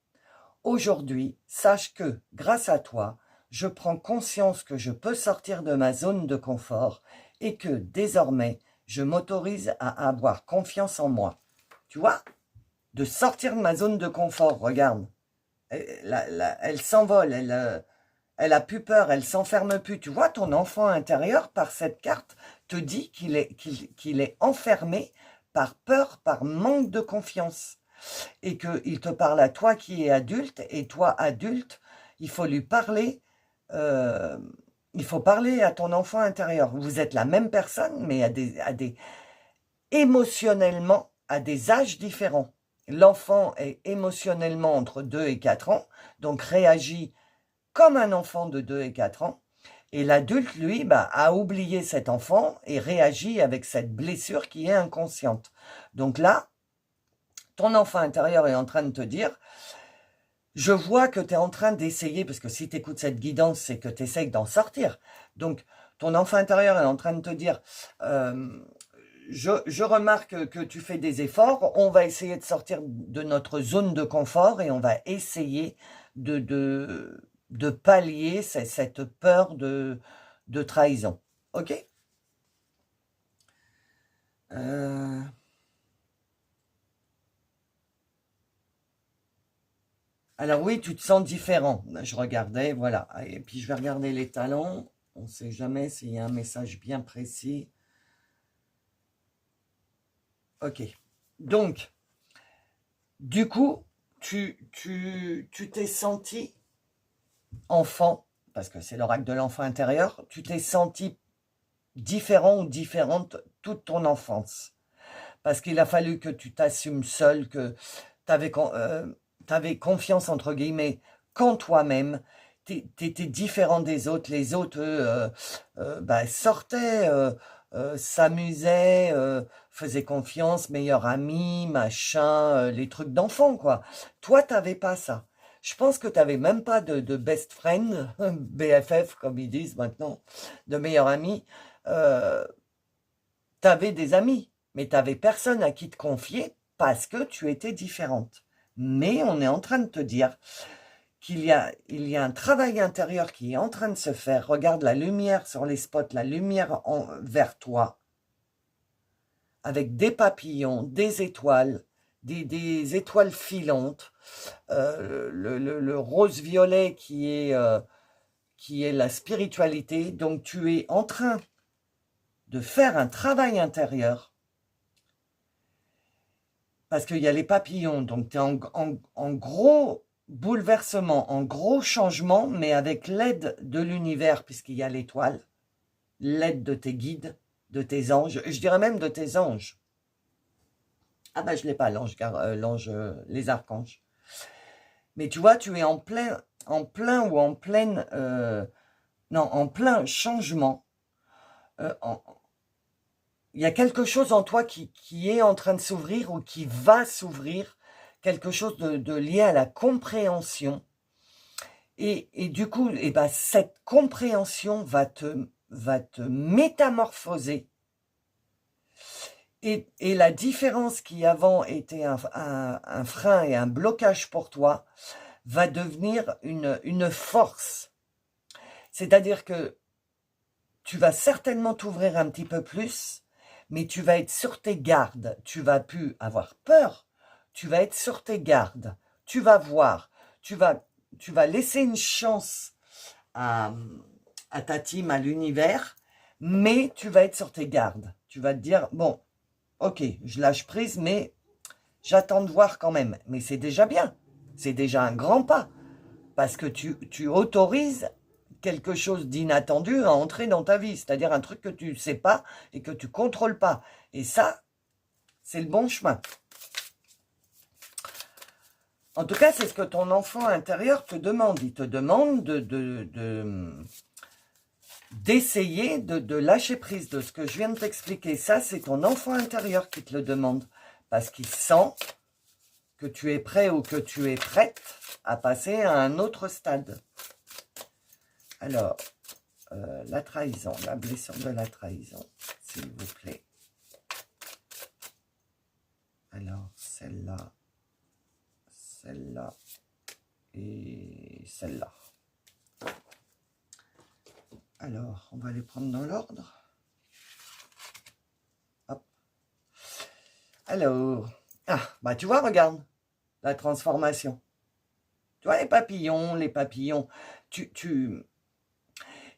Aujourd'hui, sache que, grâce à toi, je prends conscience que je peux sortir de ma zone de confort et que, désormais, je m'autorise à avoir confiance en moi. Tu vois? De sortir de ma zone de confort, regarde. Elle s'envole, elle a plus peur, elle s'enferme plus. Tu vois, ton enfant intérieur, par cette carte, te dit qu'il est enfermé par peur, par manque de confiance. Et qu'il te parle à toi qui es adulte, et toi, adulte, il faut lui parler, il faut parler à ton enfant intérieur. Vous êtes la même personne, mais émotionnellement, à des âges différents. L'enfant est émotionnellement entre 2 et 4 ans, donc réagit comme un enfant de 2 et 4 ans. Et l'adulte, lui, a oublié cet enfant et réagit avec cette blessure qui est inconsciente. Donc là, ton enfant intérieur est en train de te dire, je vois que tu es en train d'essayer, parce que si tu écoutes cette guidance, c'est que tu essayes d'en sortir. Donc, ton enfant intérieur est en train de te dire, je remarque que tu fais des efforts, on va essayer de sortir de notre zone de confort et on va essayer de pallier cette peur de trahison. Ok? Alors oui, tu te sens différent. Je regardais, voilà. Et puis je vais regarder les talents. On ne sait jamais s'il y a un message bien précis. Ok. Donc, du coup, tu t'es senti enfant, parce que c'est l'oracle de l'enfant intérieur, tu t'es senti différent ou différente toute ton enfance. Parce qu'il a fallu que tu t'assumes seul, que tu avais confiance, entre guillemets, qu'en toi-même. Tu étais différent des autres. Les autres, sortaient, s'amusaient, faisaient confiance, meilleur ami, machin, les trucs d'enfant, quoi. Toi, tu n'avais pas ça. Je pense que tu n'avais même pas de best friend, BFF, comme ils disent maintenant, de meilleur ami. Tu avais des amis, mais tu n'avais personne à qui te confier parce que tu étais différente. Mais on est en train de te dire qu'il y a un travail intérieur qui est en train de se faire. Regarde la lumière sur les spots, la lumière vers toi, avec des papillons, des étoiles, des étoiles filantes, le rose-violet qui est la spiritualité. Donc tu es en train de faire un travail intérieur parce qu'il y a les papillons, donc tu es en gros bouleversement, en gros changement, mais avec l'aide de l'univers, puisqu'il y a l'étoile, l'aide de tes guides, de tes anges, je dirais même de tes anges. Ah ben je ne l'ai pas, l'ange, les archanges. Mais tu vois, tu es en plein changement. Il y a quelque chose en toi qui est en train de s'ouvrir ou qui va s'ouvrir, quelque chose de lié à la compréhension. Et du coup, cette compréhension va te métamorphoser. Et la différence qui avant était un frein et un blocage pour toi, va devenir une force. C'est-à-dire que tu vas certainement t'ouvrir un petit peu plus, mais tu vas être sur tes gardes. Tu vas plus avoir peur. Tu vas être sur tes gardes. Tu vas voir. Tu vas laisser une chance à ta team, à l'univers, mais tu vas être sur tes gardes. Tu vas te dire, bon, ok, je lâche prise, mais j'attends de voir quand même. Mais c'est déjà bien. C'est déjà un grand pas. Parce que tu autorises quelque chose d'inattendu à entrer dans ta vie. C'est-à-dire un truc que tu ne sais pas et que tu ne contrôles pas. Et ça, c'est le bon chemin. En tout cas, c'est ce que ton enfant intérieur te demande. Il te demande d'essayer de lâcher prise de ce que je viens de t'expliquer. Ça, c'est ton enfant intérieur qui te le demande, parce qu'il sent que tu es prêt ou que tu es prête à passer à un autre stade. Alors, la trahison, la blessure de la trahison, s'il vous plaît. Alors, celle-là et celle-là. Alors, on va les prendre dans l'ordre. Hop. Alors, bah tu vois, regarde, la transformation. Tu vois, les papillons,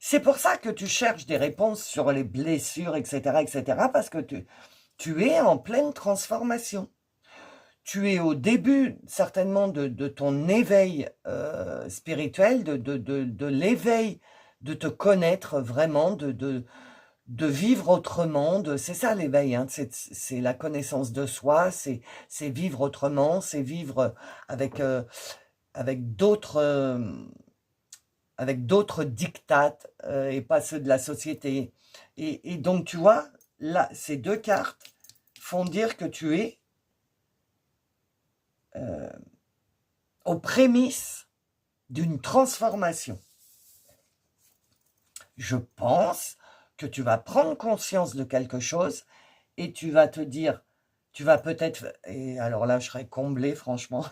c'est pour ça que tu cherches des réponses sur les blessures, etc., parce que tu es en pleine transformation. Tu es au début, certainement, de ton éveil spirituel, de l'éveil, de te connaître vraiment, de vivre autrement. C'est ça l'éveil, hein, c'est la connaissance de soi, c'est vivre autrement, c'est vivre avec d'autres dictates et pas ceux de la société. Et donc, tu vois, là, ces deux cartes font dire que tu es aux prémices d'une transformation. Je pense que tu vas prendre conscience de quelque chose et tu vas te dire, tu vas peut-être, et alors là je serais comblé franchement,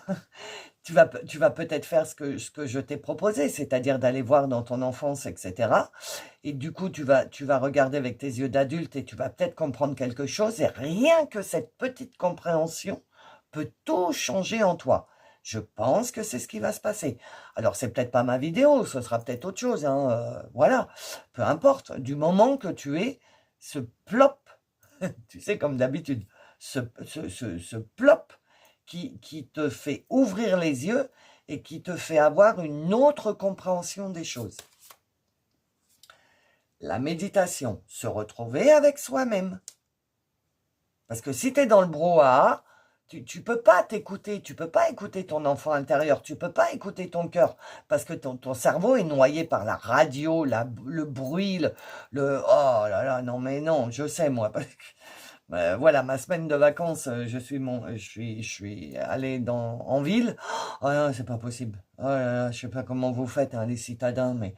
tu vas peut-être faire ce que je t'ai proposé, c'est-à-dire d'aller voir dans ton enfance, etc. Et du coup tu vas regarder avec tes yeux d'adulte et tu vas peut-être comprendre quelque chose, et rien que cette petite compréhension peut tout changer en toi. Je pense que c'est ce qui va se passer. Alors, c'est peut-être pas ma vidéo, ce sera peut-être autre chose, hein, voilà. Peu importe, du moment que tu es ce plop, tu sais, comme d'habitude, ce plop qui te fait ouvrir les yeux et qui te fait avoir une autre compréhension des choses. La méditation, se retrouver avec soi-même. Parce que si tu es dans le brouhaha, tu peux pas t'écouter, tu peux pas écouter ton enfant intérieur, tu peux pas écouter ton cœur, parce que ton cerveau est noyé par la radio, le bruit, oh là là, non mais non, je sais moi. Voilà, ma semaine de vacances, je suis allé en ville. Oh non, c'est pas possible. Oh là là, je sais pas comment vous faites, hein, les citadins, mais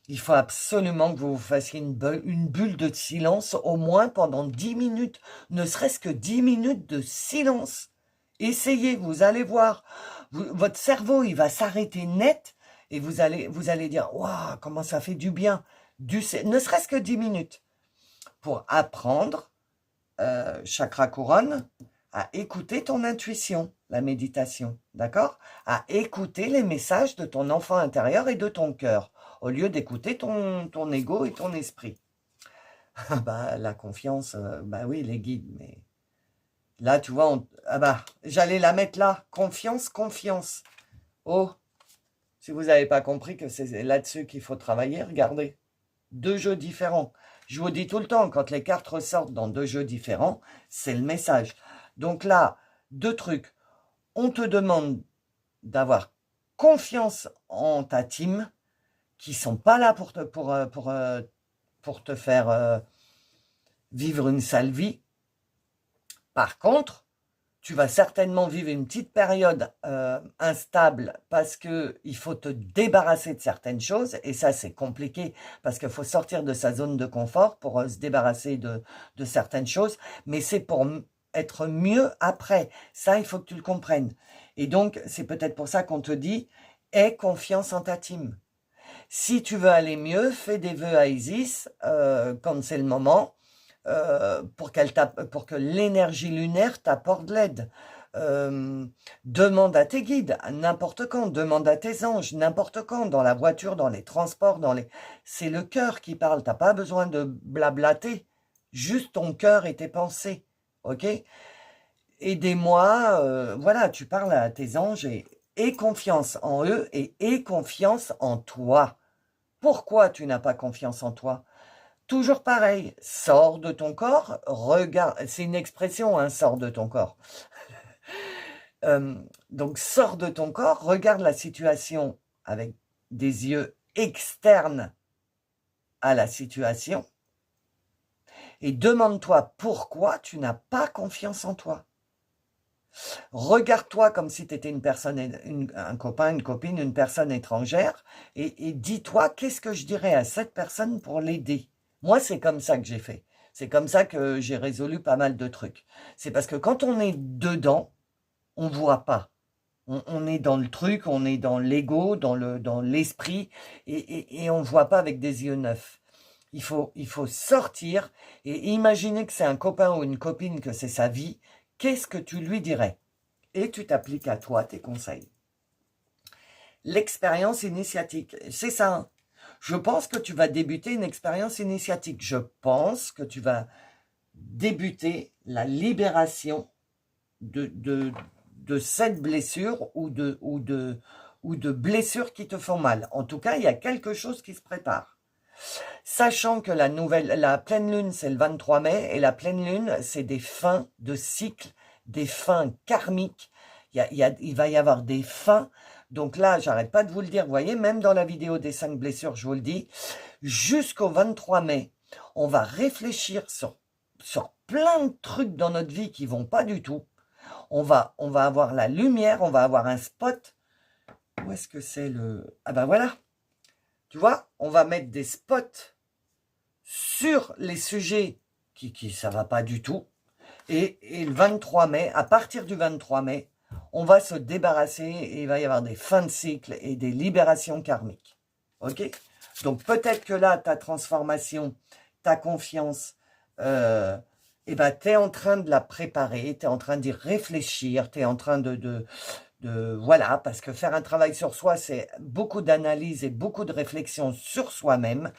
il faut absolument que vous fassiez une bulle de silence, au moins pendant 10 minutes, ne serait-ce que 10 minutes de silence. Essayez, vous allez voir, votre cerveau, il va s'arrêter net, et vous allez dire, waouh, comment ça fait du bien, ne serait-ce que 10 minutes, pour apprendre, chakra couronne, à écouter ton intuition, la méditation, d'accord? À écouter les messages de ton enfant intérieur et de ton cœur, au lieu d'écouter ton ego et ton esprit. Bah, la confiance, bah oui, les guides, mais là, tu vois, j'allais la mettre là, confiance. Oh, si vous n'avez pas compris que c'est là-dessus qu'il faut travailler, regardez, 2 jeux différents. Je vous dis tout le temps, quand les cartes ressortent dans 2 jeux différents, c'est le message. Donc là, 2 trucs. On te demande d'avoir confiance en ta team, qui ne sont pas là pour te faire vivre une sale vie. Par contre, tu vas certainement vivre une petite période instable parce qu'il faut te débarrasser de certaines choses. Et ça, c'est compliqué parce qu'il faut sortir de sa zone de confort pour se débarrasser de certaines choses. Mais c'est pour être mieux après. Ça, il faut que tu le comprennes. Et donc, c'est peut-être pour ça qu'on te dit « aie confiance en ta team ». Si tu veux aller mieux, fais des vœux à Isis quand c'est le moment. Pour que l'énergie lunaire t'apporte de l'aide. Demande à tes guides, n'importe quand, demande à tes anges, n'importe quand, dans la voiture, dans les transports, c'est le cœur qui parle, t'as pas besoin de blablater, juste ton cœur et tes pensées, ok? Aidez-moi, voilà, tu parles à tes anges et aie confiance en eux et aie confiance en toi. Pourquoi tu n'as pas confiance en toi? Toujours pareil, sors de ton corps, regarde, c'est une expression, hein, sors de ton corps. Donc sors de ton corps, regarde la situation avec des yeux externes à la situation et demande-toi pourquoi tu n'as pas confiance en toi. Regarde-toi comme si tu étais une personne, un copain, une copine, une personne étrangère et dis-toi qu'est-ce que je dirais à cette personne pour l'aider. Moi, c'est comme ça que j'ai fait. C'est comme ça que j'ai résolu pas mal de trucs. C'est parce que quand on est dedans, on voit pas. On est dans le truc, on est dans l'ego, dans l'esprit et on voit pas avec des yeux neufs. Il faut sortir et imaginer que c'est un copain ou une copine, que c'est sa vie. Qu'est-ce que tu lui dirais? Et tu t'appliques à toi tes conseils. L'expérience initiatique, c'est ça. Hein. Je pense que tu vas débuter une expérience initiatique. Je pense que tu vas débuter la libération de cette blessure ou de blessures qui te font mal. En tout cas, il y a quelque chose qui se prépare. Sachant que la pleine lune, c'est le 23 mai, et la pleine lune, c'est des fins de cycle, des fins karmiques. Il va y avoir des fins. Donc là, j'arrête pas de vous le dire, vous voyez, même dans la vidéo des 5 blessures, je vous le dis, jusqu'au 23 mai, on va réfléchir sur plein de trucs dans notre vie qui vont pas du tout. On va avoir la lumière, on va avoir un spot. Où est-ce que c'est le... Ah ben voilà. Tu vois, on va mettre des spots sur les sujets qui ça va pas du tout. Et le 23 mai, à partir du 23 mai, on va se débarrasser et il va y avoir des fins de cycle et des libérations karmiques. Ok? Donc peut-être que là, ta transformation, ta confiance, eh ben, tu es en train de la préparer, tu es en train d'y réfléchir, tu es en train voilà, parce que faire un travail sur soi, c'est beaucoup d'analyse et beaucoup de réflexion sur soi-même.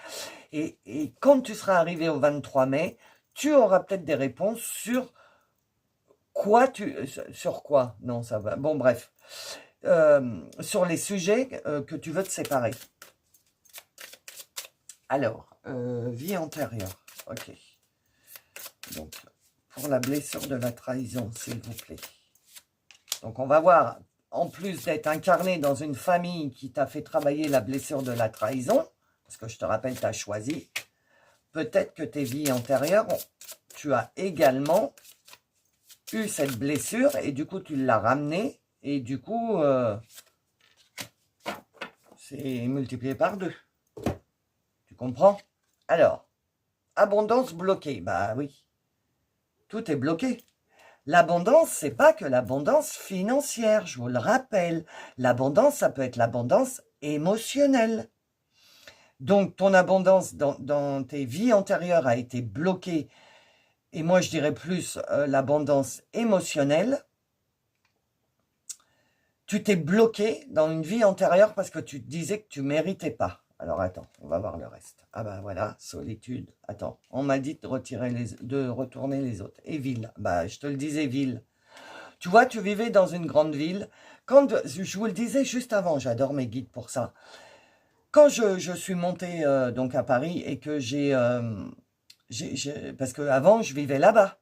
Et quand tu seras arrivé au 23 mai, tu auras peut-être des réponses sur quoi sur quoi? Non, ça va. Bon, bref. Sur les sujets que tu veux te séparer. Alors, vie antérieure. Ok. Donc, pour la blessure de la trahison, s'il vous plaît. Donc, on va voir, en plus d'être incarné dans une famille qui t'a fait travailler la blessure de la trahison, parce que je te rappelle, tu as choisi, peut-être que tes vies antérieures, tu as également eu cette blessure et du coup, tu l'as ramenée et du coup, c'est multiplié par 2. Tu comprends? Alors, abondance bloquée. Bah oui, tout est bloqué. L'abondance, c'est pas que l'abondance financière, je vous le rappelle. L'abondance, ça peut être l'abondance émotionnelle. Donc, ton abondance dans tes vies antérieures a été bloquée. Et moi, je dirais plus l'abondance émotionnelle. Tu t'es bloqué dans une vie antérieure parce que tu te disais que tu ne méritais pas. Alors, attends, on va voir le reste. Ah ben voilà, solitude. Attends, on m'a dit de retourner les autres. Et ville. Bah, je te le disais, ville. Tu vois, tu vivais dans une grande ville. Quand je vous le disais juste avant, j'adore mes guides pour ça. Quand je suis montée donc à Paris et que parce qu'avant, je vivais là-bas.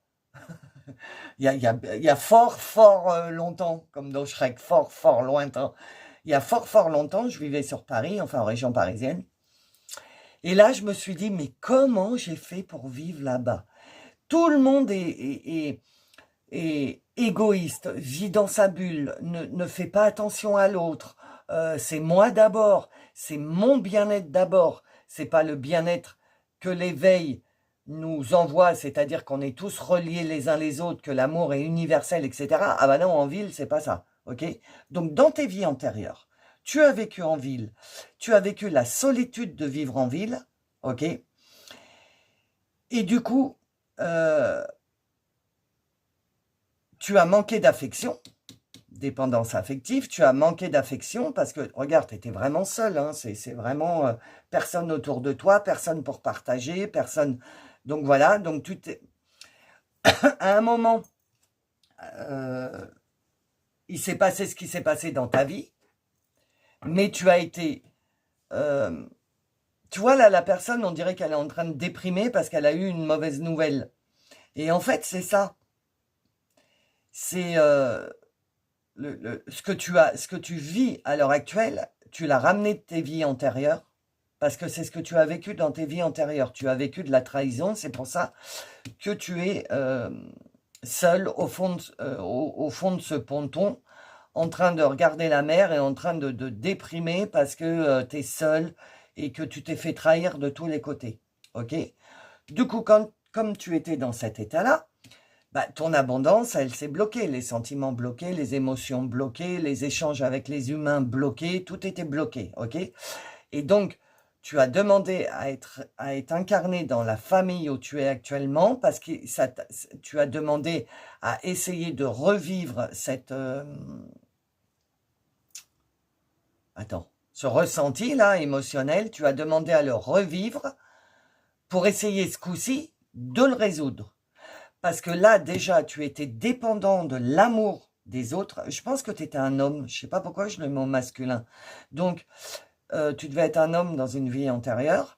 Il y a fort longtemps, comme dans Shrek, fort lointain. Il y a fort longtemps, je vivais sur Paris, enfin en région parisienne. Et là, je me suis dit, mais comment j'ai fait pour vivre là-bas? Tout le monde est égoïste, vit dans sa bulle, ne fait pas attention à l'autre. C'est moi d'abord, c'est mon bien-être d'abord. C'est pas le bien-être que l'éveil nous envoie, c'est-à-dire qu'on est tous reliés les uns les autres, que l'amour est universel, etc. Ah ben non, en ville, c'est pas ça, ok? Donc, dans tes vies antérieures, tu as vécu en ville, tu as vécu la solitude de vivre en ville, ok? Et du coup, tu as manqué d'affection, dépendance affective, tu as manqué d'affection parce que, regarde, tu étais vraiment seul, hein, c'est vraiment personne autour de toi, personne pour partager, personne... Donc voilà, donc tu t'es... à un moment, il s'est passé ce qui s'est passé dans ta vie, mais tu as été... tu vois, là, la personne, on dirait qu'elle est en train de déprimer parce qu'elle a eu une mauvaise nouvelle. Et en fait, c'est ça. C'est... ce que tu vis à l'heure actuelle, tu l'as ramené de tes vies antérieures Parce que c'est ce que tu as vécu dans tes vies antérieures. Tu as vécu de la trahison, c'est pour ça que tu es seul au fond de ce ponton, en train de regarder la mer et en train de déprimer parce que tu es seul et que tu t'es fait trahir de tous les côtés. Ok? Du coup, comme tu étais dans cet état-là, bah, ton abondance, elle s'est bloquée. Les sentiments bloqués, les émotions bloquées, les échanges avec les humains bloqués, tout était bloqué. Ok? Et donc, tu as demandé à être incarné dans la famille où tu es actuellement parce que tu as demandé à essayer de revivre ce ressenti-là émotionnel. Tu as demandé à le revivre pour essayer ce coup-ci de le résoudre. Parce que là, déjà, tu étais dépendant de l'amour des autres. Je pense que tu étais un homme. Je ne sais pas pourquoi je le mets au masculin. Donc, tu devais être un homme dans une vie antérieure.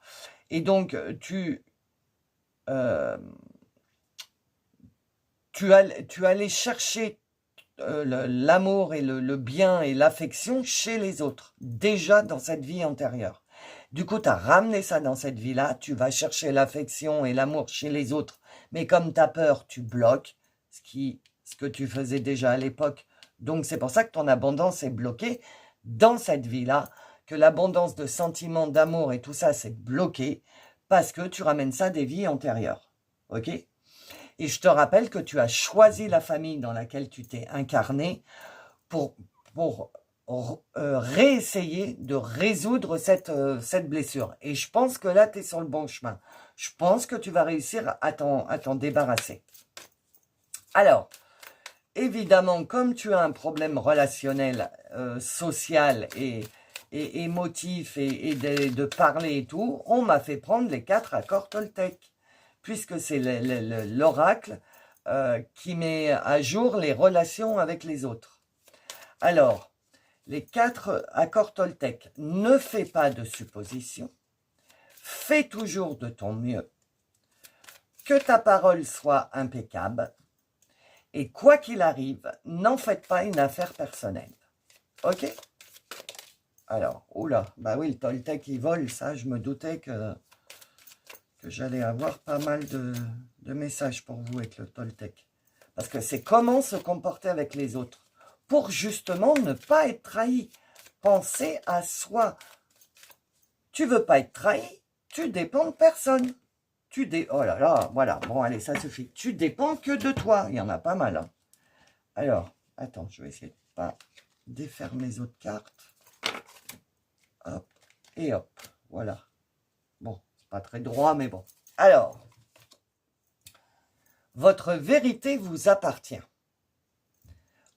Et donc, tu allais chercher l'amour et le bien et l'affection chez les autres, déjà dans cette vie antérieure. Du coup, tu as ramené ça dans cette vie-là, tu vas chercher l'affection et l'amour chez les autres, mais comme tu as peur, tu bloques ce que tu faisais déjà à l'époque. Donc, c'est pour ça que ton abondance est bloquée dans cette vie-là, que l'abondance de sentiments, d'amour et tout ça, c'est bloqué, parce que tu ramènes ça des vies antérieures. Ok ? Et je te rappelle que tu as choisi la famille dans laquelle tu t'es incarné pour réessayer de résoudre cette blessure. Et je pense que là, tu es sur le bon chemin. Je pense que tu vas réussir à t'en débarrasser. Alors, évidemment, comme tu as un problème relationnel, social et émotif et de parler et tout, on m'a fait prendre les 4 accords Toltec. Puisque c'est l'oracle qui met à jour les relations avec les autres. Alors, les 4 accords Toltec, ne fais pas de suppositions, fais toujours de ton mieux, que ta parole soit impeccable, et quoi qu'il arrive, n'en faites pas une affaire personnelle. Ok? Alors, oula, bah oui, le Toltec, il vole, ça, je me doutais que j'allais avoir pas mal de messages pour vous avec le Toltec. Parce que c'est comment se comporter avec les autres. Pour justement ne pas être trahi. Pensez à soi. Tu veux pas être trahi, tu dépends de personne. Oh là là, voilà. Bon, allez, ça suffit. Tu dépends que de toi. Il y en a pas mal. Hein. Alors, attends, je vais essayer de pas défaire mes autres cartes. Hop, et hop. Voilà. Bon. Pas très droit, mais bon. Alors, votre vérité vous appartient.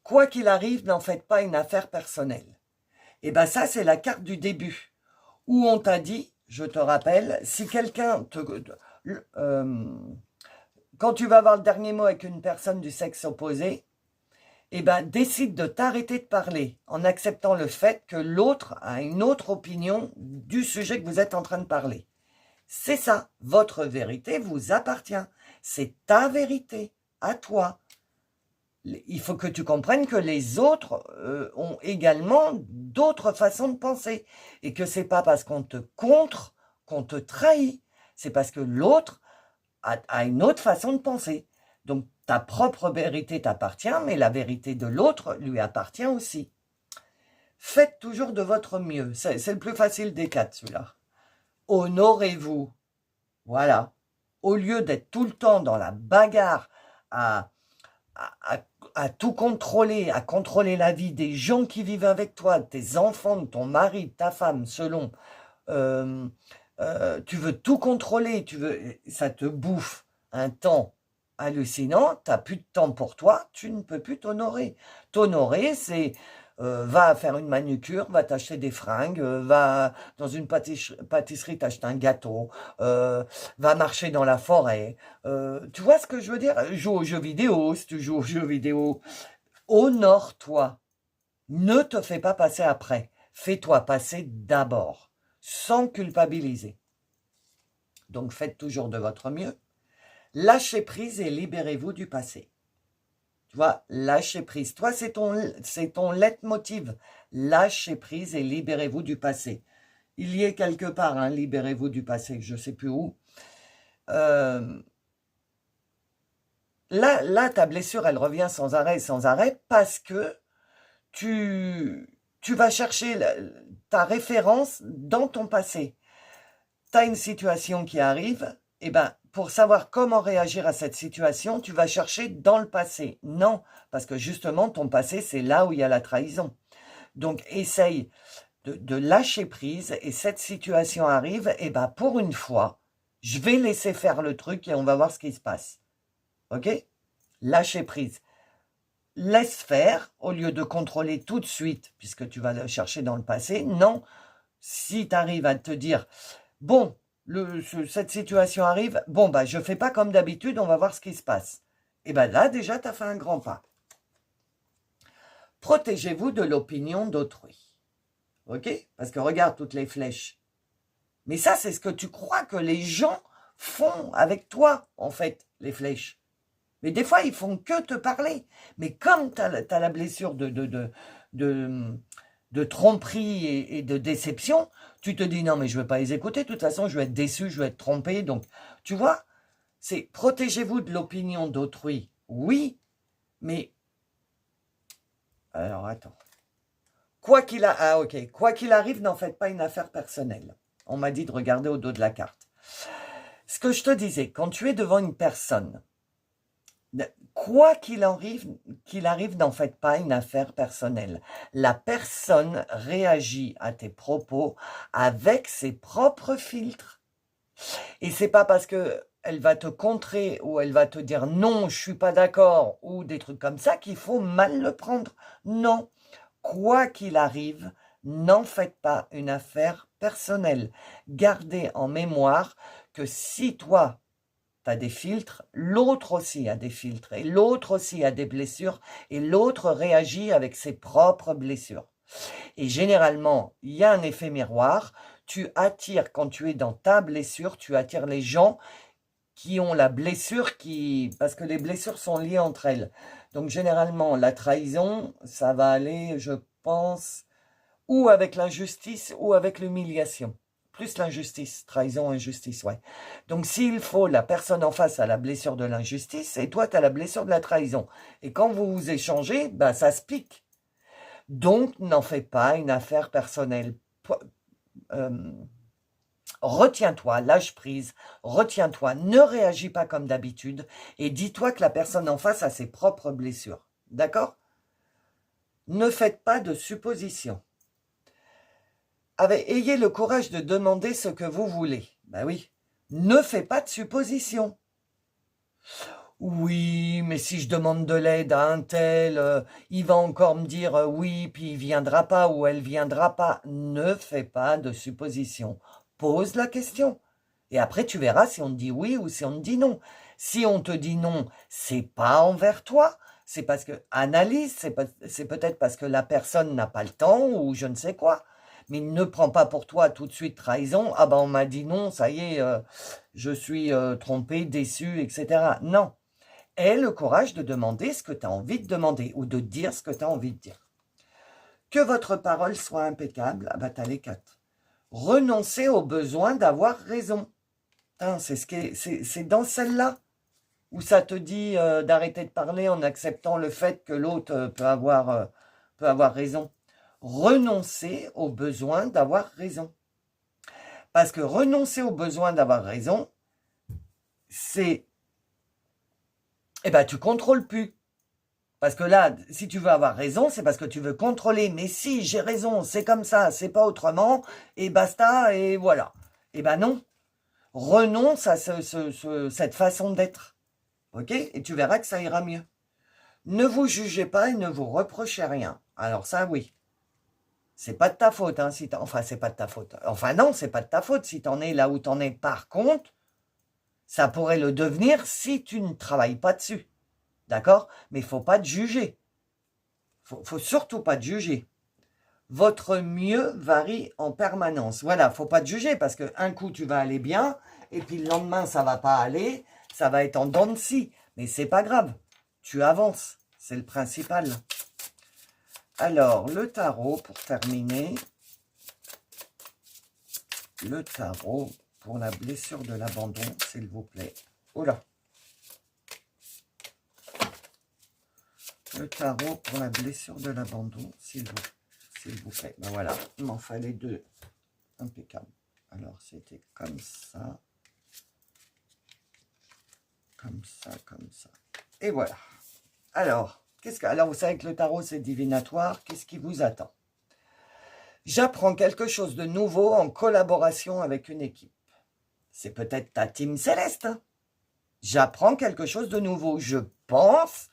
Quoi qu'il arrive, n'en faites pas une affaire personnelle. Et bien ça, c'est la carte du début, où on t'a dit, je te rappelle, si quelqu'un quand tu vas avoir le dernier mot avec une personne du sexe opposé, eh ben, décide de t'arrêter de parler en acceptant le fait que l'autre a une autre opinion du sujet que vous êtes en train de parler. C'est ça, votre vérité vous appartient. C'est ta vérité, à toi. Il faut que tu comprennes que les autres ont également d'autres façons de penser. Et que c'est pas parce qu'on te contre qu'on te trahit. C'est parce que l'autre a une autre façon de penser. Donc ta propre vérité t'appartient, mais la vérité de l'autre lui appartient aussi. Faites toujours de votre mieux. C'est le plus facile des 4, celui-là. Honorez-vous. Voilà. Au lieu d'être tout le temps dans la bagarre, à tout contrôler, à contrôler la vie des gens qui vivent avec toi, de tes enfants, de ton mari, de ta femme, selon. Tu veux tout contrôler, ça te bouffe un temps hallucinant, tu n'as plus de temps pour toi, tu ne peux plus t'honorer. T'honorer, c'est va faire une manucure, va t'acheter des fringues, va dans une pâtisserie t'acheter un gâteau, va marcher dans la forêt. Tu vois ce que je veux dire? Joue aux jeux vidéo, si tu joues aux jeux vidéo. Honore-toi. Ne te fais pas passer après. Fais-toi passer d'abord, sans culpabiliser. Donc faites toujours de votre mieux. Lâchez prise et libérez-vous du passé. Tu vois, lâchez prise. Toi, c'est ton leitmotiv. Lâchez prise et libérez-vous du passé. il y est quelque part, hein, libérez-vous du passé, je ne sais plus où. Là, ta blessure, elle revient sans arrêt, parce que tu vas chercher ta référence dans ton passé. Tu as une situation qui arrive, et ben, pour savoir comment réagir à cette situation, tu vas chercher dans le passé. Non, parce que justement, ton passé, c'est là où il y a la trahison. Donc, essaye de lâcher prise, et cette situation arrive, et ben, pour une fois, je vais laisser faire le truc et on va voir ce qui se passe. Ok? Lâcher prise. Laisse faire, au lieu de contrôler tout de suite, puisque tu vas le chercher dans le passé. Non, si tu arrives à te dire, bon, cette situation arrive, bon, bah, je ne fais pas comme d'habitude, on va voir ce qui se passe. Et bien là, déjà, tu as fait un grand pas. Protégez-vous de l'opinion d'autrui. Ok? Parce que regarde toutes les flèches. Mais ça, c'est ce que tu crois que les gens font avec toi, en fait, les flèches. Mais des fois, ils font que te parler. Mais comme tu as la blessure de tromperie et de déception, tu te dis non, mais je ne vais pas les écouter. De toute façon, je vais être déçu, je vais être trompé. Donc, tu vois, c'est protégez-vous de l'opinion d'autrui. Oui, mais... Alors, attends. Quoi qu'il arrive, n'en faites pas une affaire personnelle. On m'a dit de regarder au dos de la carte. Ce que je te disais, quand tu es devant une personne, quoi qu'il arrive, n'en faites pas une affaire personnelle. La personne réagit à tes propos avec ses propres filtres. Et c'est pas parce que elle va te contrer ou elle va te dire non, je suis pas d'accord ou des trucs comme ça qu'il faut mal le prendre. Non, quoi qu'il arrive, n'en faites pas une affaire personnelle. Gardez en mémoire que si toi, tu as des filtres, l'autre aussi a des filtres, et l'autre aussi a des blessures, et l'autre réagit avec ses propres blessures. Et généralement, il y a un effet miroir, tu attires, quand tu es dans ta blessure, tu attires les gens qui ont la blessure, parce que les blessures sont liées entre elles. Donc généralement, la trahison, ça va aller, je pense, ou avec l'injustice ou avec l'humiliation. Plus l'injustice, trahison, injustice, ouais. Donc s'il faut, la personne en face a la blessure de l'injustice et toi, tu as la blessure de la trahison. Et quand vous vous échangez, bah, ça se pique. Donc n'en fais pas une affaire personnelle. Retiens-toi, lâche prise, retiens-toi, ne réagis pas comme d'habitude et dis-toi que la personne en face a ses propres blessures. D'accord? Ne faites pas de suppositions. Ayez le courage de demander ce que vous voulez. Ben oui. Ne fais pas de suppositions. Oui, mais si je demande de l'aide à un tel, il va encore me dire oui, puis il viendra pas ou elle viendra pas. Ne fais pas de suppositions. Pose la question. Et après, tu verras si on te dit oui ou si on te dit non. Si on te dit non, c'est pas envers toi. C'est parce que, analyse, c'est peut-être parce que la personne n'a pas le temps ou je ne sais quoi. Mais ne prends pas pour toi tout de suite trahison. Ah ben on m'a dit non, ça y est, je suis trompé, déçu, etc. Non. Aie le courage de demander ce que tu as envie de demander ou de dire ce que tu as envie de dire. Que votre parole soit impeccable, ah ben t'as les 4. Renoncer au besoin d'avoir raison. C'est dans celle-là où ça te dit d'arrêter de parler en acceptant le fait que l'autre peut avoir raison. Renoncer au besoin d'avoir raison. Parce que renoncer au besoin d'avoir raison, c'est... Eh ben, tu contrôles plus. Parce que là, si tu veux avoir raison, c'est parce que tu veux contrôler. Mais si j'ai raison, c'est comme ça, c'est pas autrement, et basta, et voilà. Eh ben non. Renonce à cette façon d'être. Ok? Et tu verras que ça ira mieux. Ne vous jugez pas et ne vous reprochez rien. Alors ça, oui. C'est pas de ta faute, hein, enfin, c'est pas de ta faute. Enfin, non, c'est pas de ta faute si t'en es là où t'en es. Par contre, ça pourrait le devenir si tu ne travailles pas dessus. D'accord? Mais il ne faut pas te juger. Faut surtout pas te juger. Votre mieux varie en permanence. Voilà, faut pas te juger parce qu'un coup, tu vas aller bien et puis le lendemain, ça va pas aller. Ça va être en dents de scie. Mais c'est pas grave. Tu avances. C'est le principal. Alors, le tarot, pour terminer. le tarot pour la blessure de l'abandon, s'il vous plaît. Oh là. Le tarot pour la blessure de l'abandon, s'il vous plaît. Ben voilà, il m'en fallait deux. Impeccable. Alors, c'était comme ça. Comme ça, comme ça. Et voilà. Alors, alors vous savez que le tarot, c'est divinatoire. Qu'est-ce qui vous attend? J'apprends quelque chose de nouveau en collaboration avec une équipe. C'est peut-être ta team céleste. Hein. J'apprends quelque chose de nouveau. Je pense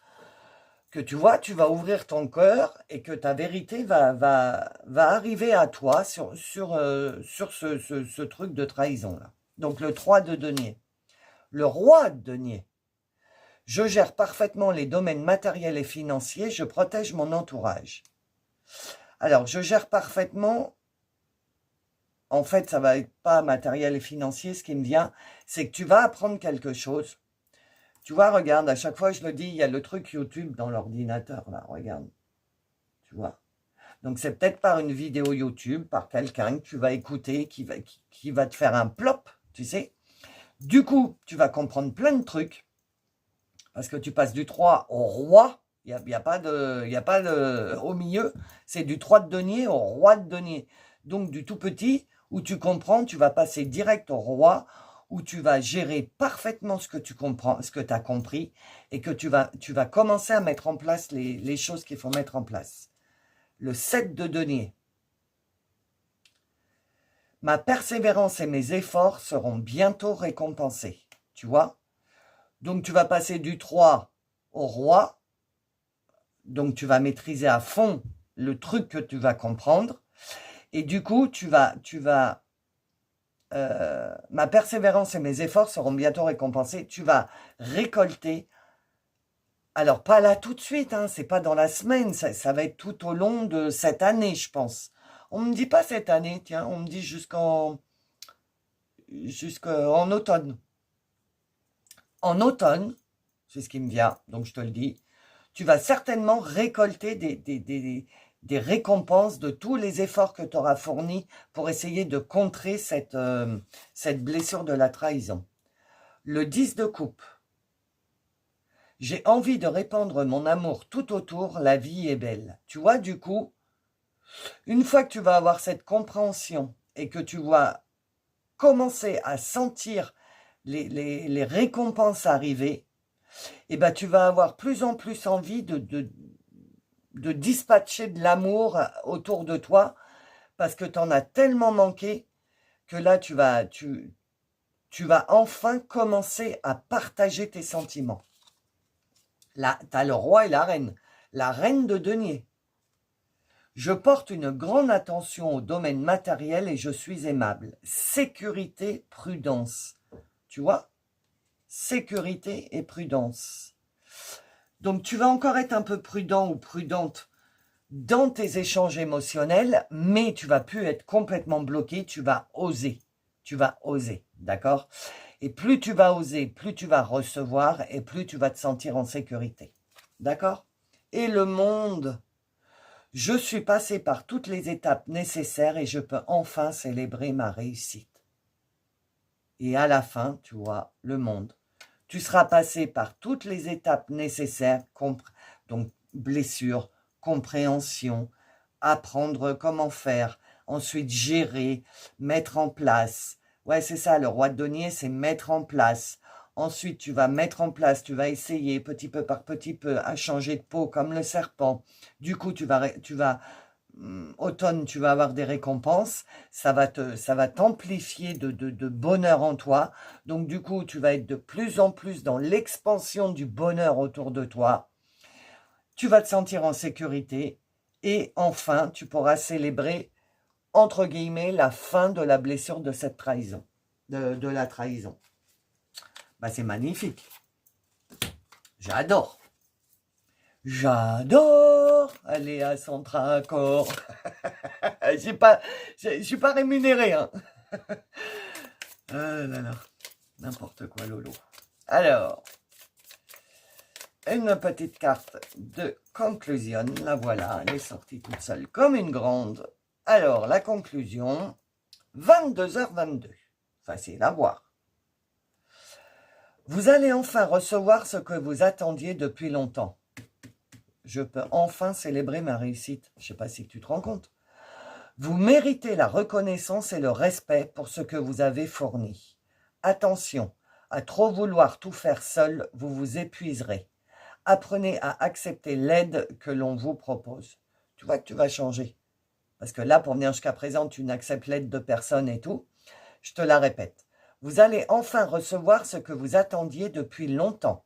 que tu vois, tu vas ouvrir ton cœur et que ta vérité va arriver à toi sur ce truc de trahison-là. Donc, le 3 de denier. Le roi de denier. Je gère parfaitement les domaines matériels et financiers. Je protège mon entourage. Alors, je gère parfaitement. En fait, ça va être pas matériel et financier. Ce qui me vient, c'est que tu vas apprendre quelque chose. Tu vois, regarde, à chaque fois je le dis, il y a le truc YouTube dans l'ordinateur, là, regarde. Tu vois. Donc, c'est peut-être par une vidéo YouTube, par quelqu'un que tu vas écouter, qui va te faire un plop, tu sais. Du coup, tu vas comprendre plein de trucs. Parce que tu passes du 3 au roi. Il n'y a pas de au milieu. C'est du 3 de denier au roi de denier. Donc, du tout petit, où tu comprends, tu vas passer direct au roi, où tu vas gérer parfaitement ce que tu comprends, ce que tu as compris, et que tu vas commencer à mettre en place les choses qu'il faut mettre en place. Le 7 de denier. Ma persévérance et mes efforts seront bientôt récompensés. Tu vois? Donc, tu vas passer du 3 au roi. Donc, tu vas maîtriser à fond le truc que tu vas comprendre. Et du coup, ma persévérance et mes efforts seront bientôt récompensés. Tu vas récolter. Alors, pas là tout de suite, hein, c'est pas dans la semaine. Ça va être tout au long de cette année, je pense. On ne me dit pas cette année, tiens, on me dit jusqu'en automne. En automne, c'est ce qui me vient, donc je te le dis, tu vas certainement récolter des récompenses de tous les efforts que tu auras fournis pour essayer de contrer cette blessure de la trahison. Le 10 de coupe. J'ai envie de répandre mon amour tout autour, la vie est belle. Tu vois, du coup, une fois que tu vas avoir cette compréhension et que tu vas commencer à sentir les récompenses arriver, et ben tu vas avoir plus en plus envie de dispatcher de l'amour autour de toi parce que tu en as tellement manqué que là, tu vas enfin commencer à partager tes sentiments. Là, tu as le roi et la reine de denier. Je porte une grande attention au domaine matériel et je suis aimable. Sécurité, prudence. Tu vois? Sécurité et prudence. Donc, tu vas encore être un peu prudent ou prudente dans tes échanges émotionnels, mais tu vas plus être complètement bloqué, tu vas oser. Tu vas oser, d'accord? Et plus tu vas oser, plus tu vas recevoir et plus tu vas te sentir en sécurité. D'accord? Et le monde, je suis passé par toutes les étapes nécessaires et je peux enfin célébrer ma réussite. Et à la fin, tu vois, le monde, tu seras passé par toutes les étapes nécessaires, donc blessure, compréhension, apprendre comment faire, ensuite gérer, mettre en place. Ouais, c'est ça, le roi de denier, c'est mettre en place. Ensuite, tu vas mettre en place, tu vas essayer petit peu par petit peu à changer de peau comme le serpent. Du coup, automne, tu vas avoir des récompenses, ça va t'amplifier de bonheur en toi. Donc, du coup, tu vas être de plus en plus dans l'expansion du bonheur autour de toi. Tu vas te sentir en sécurité et enfin, tu pourras célébrer, entre guillemets, la fin de la blessure de cette trahison, de la trahison. Bah, c'est magnifique. J'adore. J'adore aller à Centracor. Je suis pas rémunéré. Hein. Là là, n'importe quoi, Lolo. Alors, une petite carte de conclusion. La voilà, elle est sortie toute seule comme une grande. Alors, la conclusion, 22h22. Facile à voir. Vous allez enfin recevoir ce que vous attendiez depuis longtemps. Je peux enfin célébrer ma réussite. Je ne sais pas si tu te rends compte. Vous méritez la reconnaissance et le respect pour ce que vous avez fourni. Attention, à trop vouloir tout faire seul, vous vous épuiserez. Apprenez à accepter l'aide que l'on vous propose. Tu vois que tu vas changer. Parce que là, pour venir jusqu'à présent, tu n'acceptes l'aide de personne et tout. Je te la répète. Vous allez enfin recevoir ce que vous attendiez depuis longtemps.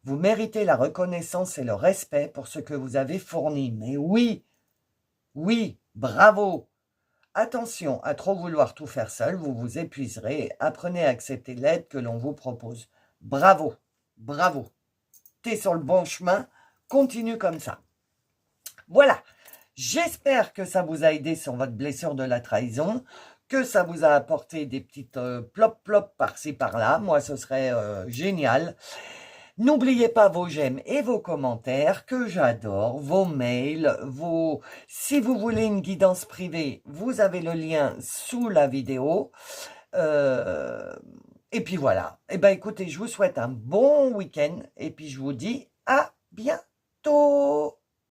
Vous méritez la reconnaissance et le respect pour ce que vous avez fourni. Mais oui, oui, bravo. Attention, à trop vouloir tout faire seul, vous vous épuiserez. Apprenez à accepter l'aide que l'on vous propose. Bravo, bravo. T'es sur le bon chemin. Continue comme ça. Voilà. J'espère que ça vous a aidé sur votre blessure de la trahison, que ça vous a apporté des petites plop-plop par-ci par-là. Moi, ce serait génial. N'oubliez pas vos j'aime et vos commentaires que j'adore, vos mails, si vous voulez une guidance privée, vous avez le lien sous la vidéo. Et puis voilà. Eh bien, écoutez, je vous souhaite un bon week-end et puis je vous dis à bientôt.